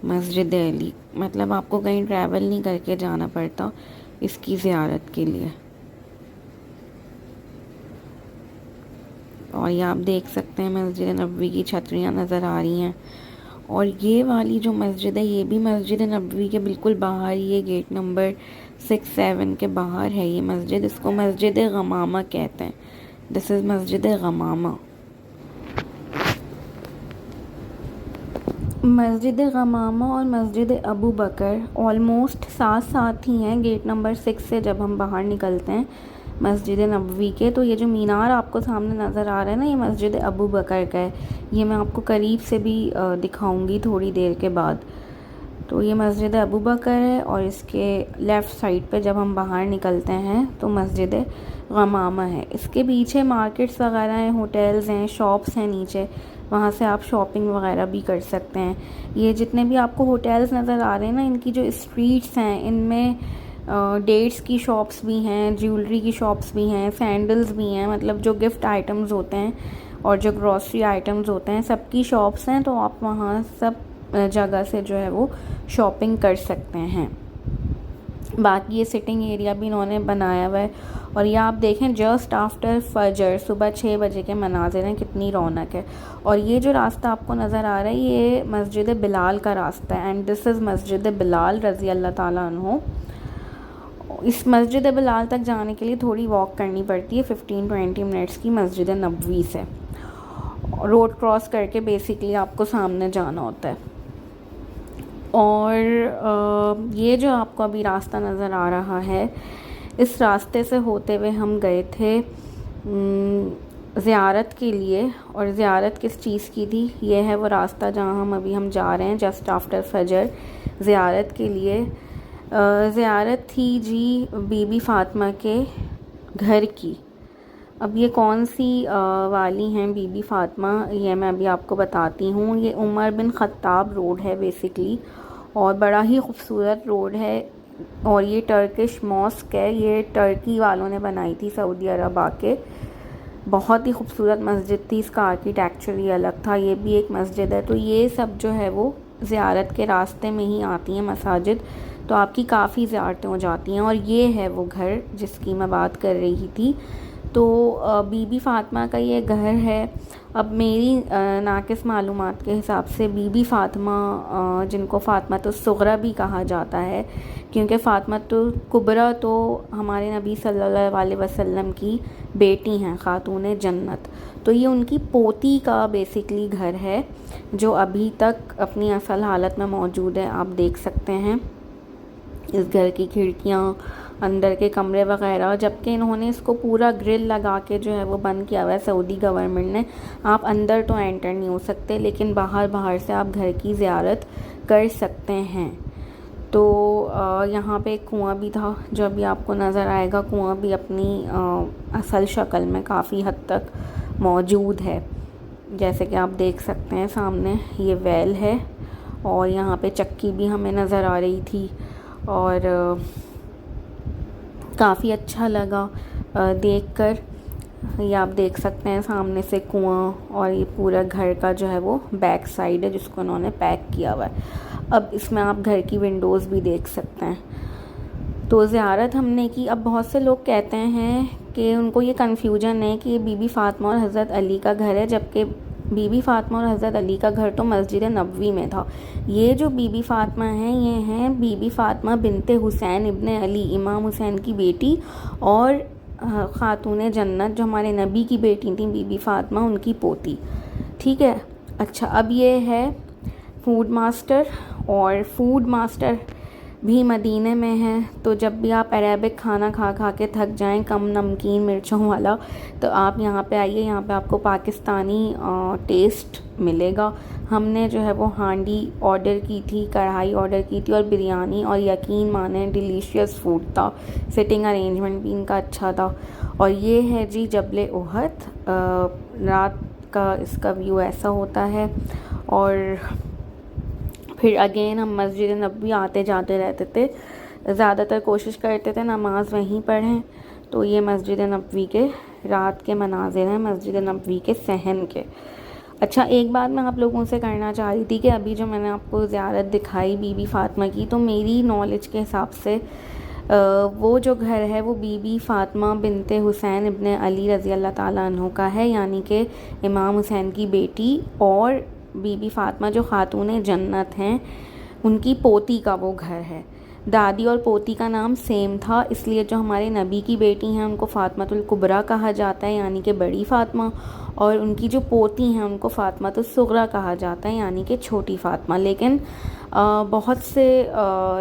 Speaker 2: मस्जिद अली, मतलब आपको कहीं ट्रैवल नहीं करके जाना पड़ता इसकी ज़ियारत के लिए। और ये आप देख सकते हैं मस्जिद नबवी की छतरियाँ नज़र आ रही हैं। और ये वाली जो मस्जिद है ये भी मस्जिद नबवी के बिल्कुल बाहर, ये गेट नंबर 6-7 के बाहर है ये मस्जिद। इसको मस्जिद गमामा कहते हैं। दिस इज़ मस्जिद गमामा। मस्जिद गमामा और मस्जिद अबू बकर ऑलमोस्ट साथ साथ ही हैं गेट नंबर 6 से जब हम बाहर निकलते हैं मस्जिद नबवी के। तो ये जो मीनार आपको सामने नज़र आ रहा है ना, ये मस्जिद अबू बकर का है। ये मैं आपको करीब से भी दिखाऊंगी थोड़ी देर के बाद। तो ये मस्जिद अबू बकर है, और इसके लेफ़्ट साइड पे जब हम बाहर निकलते हैं तो मस्जिद गमामा है। इसके पीछे मार्केट्स वगैरह हैं, होटल्स हैं, शॉप्स हैं नीचे, वहाँ से आप शॉपिंग वगैरह भी कर सकते हैं। ये जितने भी आपको होटल्स नज़र आ रहे हैं ना, इनकी जो स्ट्रीट्स हैं इनमें डेट्स की शॉप्स भी हैं, ज्वेलरी की शॉप्स भी हैं, सैंडल्स भी हैं, मतलब जो गिफ्ट आइटम्स होते हैं और जो ग्रॉसरी आइटम्स होते हैं सबकी शॉप्स हैं। तो आप वहाँ सब जगह से जो है वो शॉपिंग कर सकते हैं। बाकी ये सिटिंग एरिया भी इन्होंने बनाया हुआ है। और ये आप देखें जस्ट आफ्टर फजर सुबह 6 बजे के मनाजिर हैं, कितनी रौनक है। और ये जो रास्ता आपको नज़र आ रहा है ये मस्जिद बिलाल का रास्ता है, एंड दिस इज़ मस्जिद बिलाल रज़ी अल्लाह ताला अन्हु। इस मस्जिद बिलाल तक जाने के लिए थोड़ी वॉक करनी पड़ती है 15-20 मिनट्स की मस्जिद नबवी से। रोड क्रॉस करके बेसिकली आपको सामने जाना होता है। और ये जो आपको अभी रास्ता नज़र आ रहा है, इस रास्ते से होते हुए हम गए थे ज़ियारत के लिए। और ज़ियारत किस चीज़ की थी, ये है वो रास्ता जहाँ हम जा रहे हैं जस्ट आफ्टर फजर ज़ियारत के लिए। ज़ियारत थी जी बीबी फ़ातिमा के घर की। अब ये कौन सी वाली हैं बीबी फ़ातिमा, ये मैं अभी आपको बताती हूँ। ये उमर बिन ख़त्ताब रोड है बेसिकली, और बड़ा ही खूबसूरत रोड है। और ये टर्किश मॉस्क है, ये टर्की वालों ने बनाई थी सऊदी अरब आके। बहुत ही खूबसूरत मस्जिद थी, इसका आर्किटेक्चर ही अलग था। ये भी एक मस्जिद है। तो ये सब जो है वो ज़ियारत के रास्ते में ही आती हैं मसाजिद, तो आपकी काफ़ी ज़ियारतें हो जाती हैं। और ये है वो घर जिसकी मैं बात कर रही थी। तो बीबी फ़ातिमा का ये घर है। अब मेरी नाक़िस मालूमात के हिसाब से बीबी फ़ातिमा, जिनको फ़ातिमा तो सुग़रा भी कहा जाता है, क्योंकि फ़ातिमा तो कुबरा तो हमारे नबी सल्लल्लाहु अलैहि वसल्लम की बेटी हैं, ख़ातून जन्नत। तो ये उनकी पोती का बेसिकली घर है जो अभी तक अपनी असल हालत में मौजूद है। आप देख सकते हैं इस घर की खिड़कियाँ, अंदर के कमरे वगैरह, जबकि इन्होंने इसको पूरा ग्रिल लगा के जो है वो बंद किया हुआ है सऊदी गवर्नमेंट ने। आप अंदर तो एंटर नहीं हो सकते, लेकिन बाहर से आप घर की ज़ियारत कर सकते हैं। तो यहाँ पे एक कुआं भी था जो अभी आपको नज़र आएगा। कुआं भी अपनी असल शक्ल में काफ़ी हद तक मौजूद है, जैसे कि आप देख सकते हैं सामने ये वेल है। और यहाँ पे चक्की भी हमें नज़र आ रही थी, और काफ़ी अच्छा लगा देखकर। ये आप देख सकते हैं सामने से कुआं, और ये पूरा घर का जो है वो बैक साइड है जिसको उन्होंने पैक किया हुआ है। अब इसमें आप घर की विंडोज़ भी देख सकते हैं। तो ज़ियारत हमने की। अब बहुत से लोग कहते हैं कि उनको ये कन्फ्यूजन है कि ये बीबी फ़ातिमा और हज़रत अली का घर है, जबकि बीबी फ़ातिमा और हज़रत अली का घर तो मस्जिद नबवी में था। ये जो बीबी फ़ातिमा हैं ये हैं बीबी फ़ातिमा बिनते हुसैन इब्ने अली, इमाम हुसैन की बेटी, और ख़ातून जन्नत जो हमारे नबी की बेटी थी बीबी फ़ातिमा, उनकी पोती। ठीक है। अच्छा, अब ये है फूड मास्टर, और फूड मास्टर भी मदीने में है। तो जब भी आप अरेबिक खाना खा खा के थक जाएं कम नमकीन मिर्चों वाला, तो आप यहाँ पे आइए। यहाँ पे आपको पाकिस्तानी टेस्ट मिलेगा। हमने जो है वो हांडी ऑर्डर की थी, कढ़ाई ऑर्डर की थी, और बिरयानी, और यकीन माने डिलीशियस फूड था। सिटिंग अरेंजमेंट भी इनका अच्छा था। और ये है जी जबल उहद। रात का इसका व्यू ऐसा होता है। और फिर अगेन हम मस्जिद नबवी आते जाते रहते थे, ज़्यादातर कोशिश करते थे नमाज़ वहीं पढ़ें। तो ये मस्जिद नबवी के रात के मनाज़िर हैं, मस्जिद नबवी के सहन के। अच्छा, एक बात मैं आप लोगों से करना चाह रही थी कि अभी जो मैंने आपको ज़ियारत दिखाई बीबी फ़ातिमा की, तो मेरी नॉलेज के हिसाब से वो जो घर है वो बीबी फ़ातिमा बिनते हुसैन इब्ने अली रज़ी अल्लाह ताला अन्हु का है, यानी कि इमाम हुसैन की बेटी, और बीबी फ़ातिमा जो ख़ातून जन्नत हैं उनकी पोती का वो घर है। दादी और पोती का नाम सेम था, इसलिए जो हमारे नबी की बेटी हैं उनको फ़ातिमातुल कुबरा कहा जाता है, यानी कि बड़ी फ़ातिमा, और उनकी जो पोती हैं उनको फ़ातिमातुस सुगरा कहा जाता है, यानी कि छोटी फ़ातिमा। लेकिन बहुत से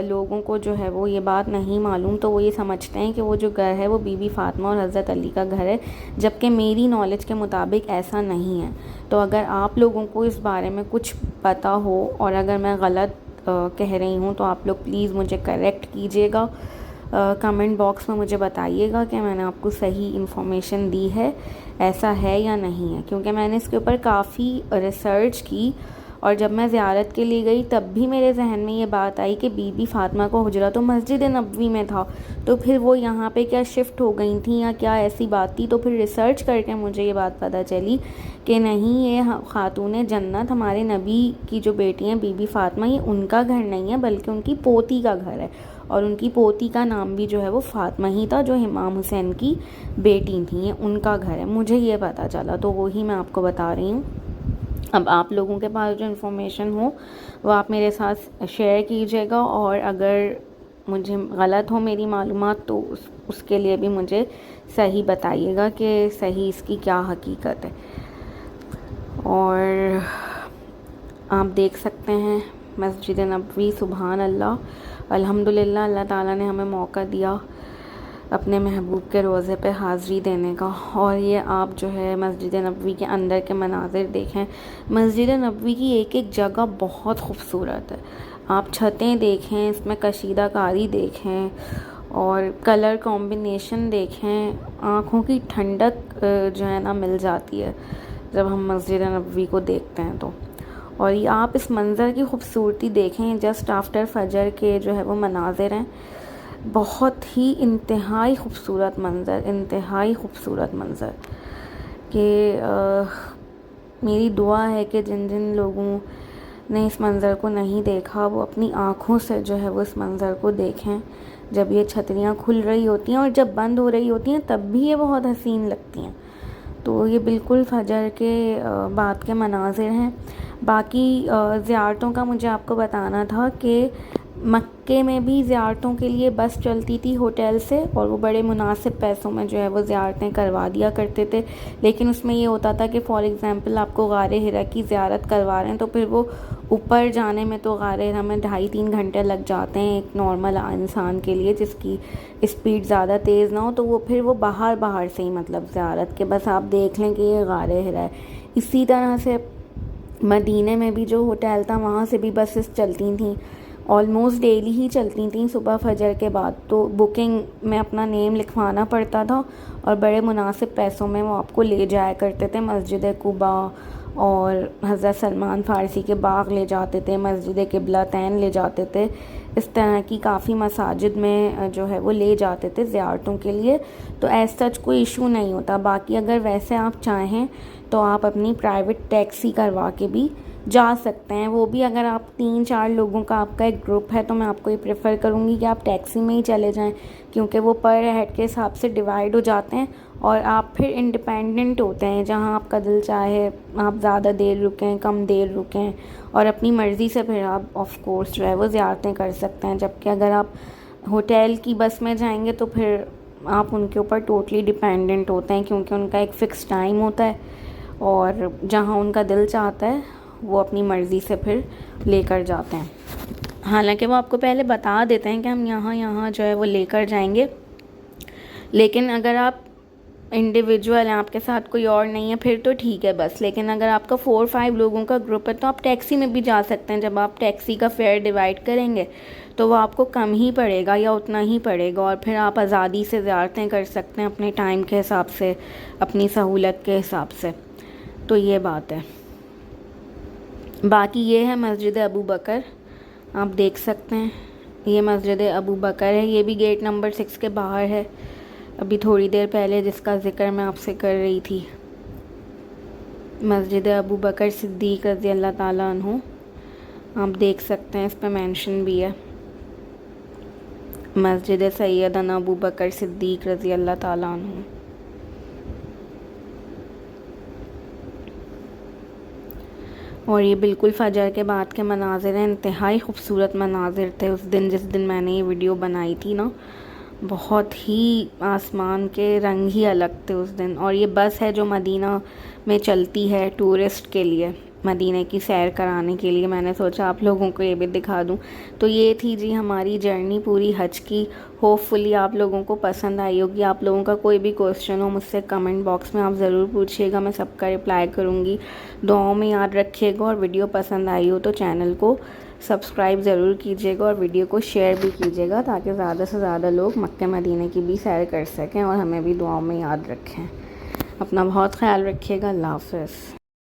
Speaker 2: लोगों को जो है वो ये बात नहीं मालूम, तो वो ये समझते हैं कि वो जो घर है वो बीबी फ़ातिमा और हज़रत अली का घर है, जबकि मेरी नॉलेज के मुताबिक ऐसा नहीं है। तो अगर आप लोगों को इस बारे में कुछ पता हो और अगर मैं गलत कह रही हूँ तो आप लोग प्लीज़ मुझे करेक्ट कीजिएगा। कमेंट बॉक्स में मुझे बताइएगा कि मैंने आपको सही इन्फॉर्मेशन दी है, ऐसा है या नहीं है, क्योंकि मैंने इसके ऊपर काफ़ी रिसर्च की। और जब मैं ज़ियारत के लिए गई तब भी मेरे जहन में ये बात आई कि बीबी फ़ातिमा को हुजरा तो मस्जिद नबवी में था, तो फिर वो यहाँ पे क्या शिफ्ट हो गई थी या क्या ऐसी बात थी। तो फिर रिसर्च करके मुझे ये बात पता चली कि नहीं, ये ख़ातून जन्नत हमारे नबी की जो बेटी हैं बीबी फ़ातिमा, ये उनका घर नहीं है बल्कि उनकी पोती का घर है, और उनकी पोती का नाम भी जो है वो फ़ातिमा ही था, जो इमाम हुसैन की बेटी थी, ये उनका घर है। मुझे ये पता चला, तो वही मैं आपको बता रही हूँ। अब आप लोगों के पास जो इन्फॉर्मेशन हो वो आप मेरे साथ शेयर कीजिएगा, और अगर मुझे गलत हो मेरी मालूमात तो उसके लिए भी मुझे सही बताइएगा कि सही इसकी क्या हकीकत है। और आप देख सकते हैं मस्जिद नबवी, सुभान अल्लाह, अल्हम्दुलिल्लाह, अल्लाह ताला ने हमें मौका दिया अपने महबूब के रोज़े पे हाज़री देने का। और ये आप जो है मस्जिद नबवी के अंदर के मनाज़िर देखें। मस्जिद नबवी की एक एक जगह बहुत खूबसूरत है। आप छतें देखें, इसमें कशीदाकारी देखें, और कलर कॉम्बिनेशन देखें, आँखों की ठंडक जो है ना मिल जाती है जब हम मस्जिद नबवी को देखते हैं तो। और ये आप इस मंज़र की खूबसूरती देखें, जस्ट आफ्टर फजर के जो है वो मनाज़िर हैं, बहुत ही इंतहाई खूबसूरत मंज़र, इंतहाई खूबसूरत मंज़र कि मेरी दुआ है कि जिन जिन लोगों ने इस मंज़र को नहीं देखा वो अपनी आँखों से जो है वो इस मंज़र को देखें। जब ये छतरियाँ खुल रही होती हैं और जब बंद हो रही होती हैं तब भी ये बहुत हसीन लगती हैं। तो ये बिल्कुल फजर के बाद के मनाज़िर हैं। बाकी ज़ियारतों का मुझे आपको बताना था कि मक्के में भी ज़ियारतों के लिए बस चलती थी होटल से, और वो बड़े मुनासिब पैसों में जो है वो ज़ियारतें करवा दिया करते थे। लेकिन उसमें ये होता था कि फ़ॉर एग्ज़ाम्पल आपको गारे हिरा की ज़ियारत करवा रहे हैं, तो फिर वो ऊपर जाने में तो गारे हिरा में 2.5-3 घंटे लग जाते हैं एक नॉर्मल इंसान के लिए जिसकी स्पीड ज़्यादा तेज़ ना हो। तो वो फिर वो बाहर से ही मतलब ज़ियारत के बस आप देख लें कि ये गारे हिरा है। इसी तरह से मदीने में भी जो होटल था वहाँ से भी बसेस चलती थी, ऑलमोस्ट डेली ही चलती थी सुबह फजर के बाद। तो बुकिंग में अपना नेम लिखवाना पड़ता था और बड़े मुनासिब पैसों में वो आपको ले जाया करते थे। मस्जिद कुबा और हज़रत सलमान फ़ारसी के बाग ले जाते थे, मस्जिद क़िबलतैन ले जाते थे। इस तरह की काफ़ी मसाजिद में जो है वो ले जाते थे ज़ियारतों के लिए। तो एज़ सच कोई इशू नहीं होता। बाकी अगर वैसे आप चाहें तो आप अपनी प्राइवेट टैक्सी करवा के भी जा सकते हैं। वो भी अगर आप 3-4 लोगों का आपका एक ग्रुप है तो मैं आपको ये प्रेफर करूँगी कि आप टैक्सी में ही चले जाएं, क्योंकि वो पर हेड के हिसाब से डिवाइड हो जाते हैं और आप फिर इंडिपेंडेंट होते हैं। जहाँ आपका दिल चाहे आप ज़्यादा देर रुकें, कम देर रुकें और अपनी मर्ज़ी से फिर आप ऑफ कोर्स जो है वो ज़ियारतें कर सकते हैं। जबकि अगर आप होटल की बस में जाएंगे तो फिर आप उनके ऊपर टोटली डिपेंडेंट होते हैं, क्योंकि उनका एक फ़िक्स टाइम होता है और जहाँ उनका दिल चाहता है वो अपनी मर्ज़ी से फिर लेकर जाते हैं। हालांकि वो आपको पहले बता देते हैं कि हम यहाँ यहाँ जो है वो लेकर जाएंगे, लेकिन अगर आप इंडिविजुअल हैं, आपके साथ कोई और नहीं है, फिर तो ठीक है बस। लेकिन अगर आपका 4-5 लोगों का ग्रुप है तो आप टैक्सी में भी जा सकते हैं। जब आप टैक्सी का फेयर डिवाइड करेंगे तो वो आपको कम ही पड़ेगा या उतना ही पड़ेगा और फिर आप आज़ादी से ज़ियारतें कर सकते हैं अपने टाइम के हिसाब से, अपनी सहूलत के हिसाब से। तो ये बात है। बाकी ये है मस्जिद अबू बकर, आप देख सकते हैं ये मस्जिद अबू बकर है। ये भी गेट नंबर 6 के बाहर है। अभी थोड़ी देर पहले जिसका ज़िक्र मैं आपसे कर रही थी, मस्जिद अबू बकर सिद्दीक़ रज़ी अल्लाह ताला अन्हु, आप देख सकते हैं इस पर मेंशन भी है मस्जिद सैयदना अबू बकर सिद्दीक़ रज़ी अल्लाह ताला अन्हु। और ये बिल्कुल फ़जर के बाद के मनाज़िर हैं। इंतहाई खूबसूरत मनाज़िर थे उस दिन, जिस दिन मैंने ये वीडियो बनाई थी ना। बहुत ही आसमान के रंग ही अलग थे उस दिन। और ये बस है जो मदीना में चलती है टूरिस्ट के लिए, मदीने की सैर कराने के लिए। मैंने सोचा आप लोगों को ये भी दिखा दूं। तो ये थी जी हमारी जर्नी पूरी हज की। होपफुली आप लोगों को पसंद आई होगी। आप लोगों का कोई भी क्वेश्चन हो मुझसे कमेंट बॉक्स में आप ज़रूर पूछिएगा, मैं सबका रिप्लाई करूँगी। दुआओं में याद रखिएगा और वीडियो पसंद आई हो तो चैनल को सब्सक्राइब ज़रूर कीजिएगा और वीडियो को शेयर भी कीजिएगा, ताकि ज़्यादा से ज़्यादा लोग मक्के मदीने की भी सैर कर सकें और हमें भी दुआओं में याद रखें। अपना बहुत ख्याल रखिएगा। अल्लाह हाफ़िज़।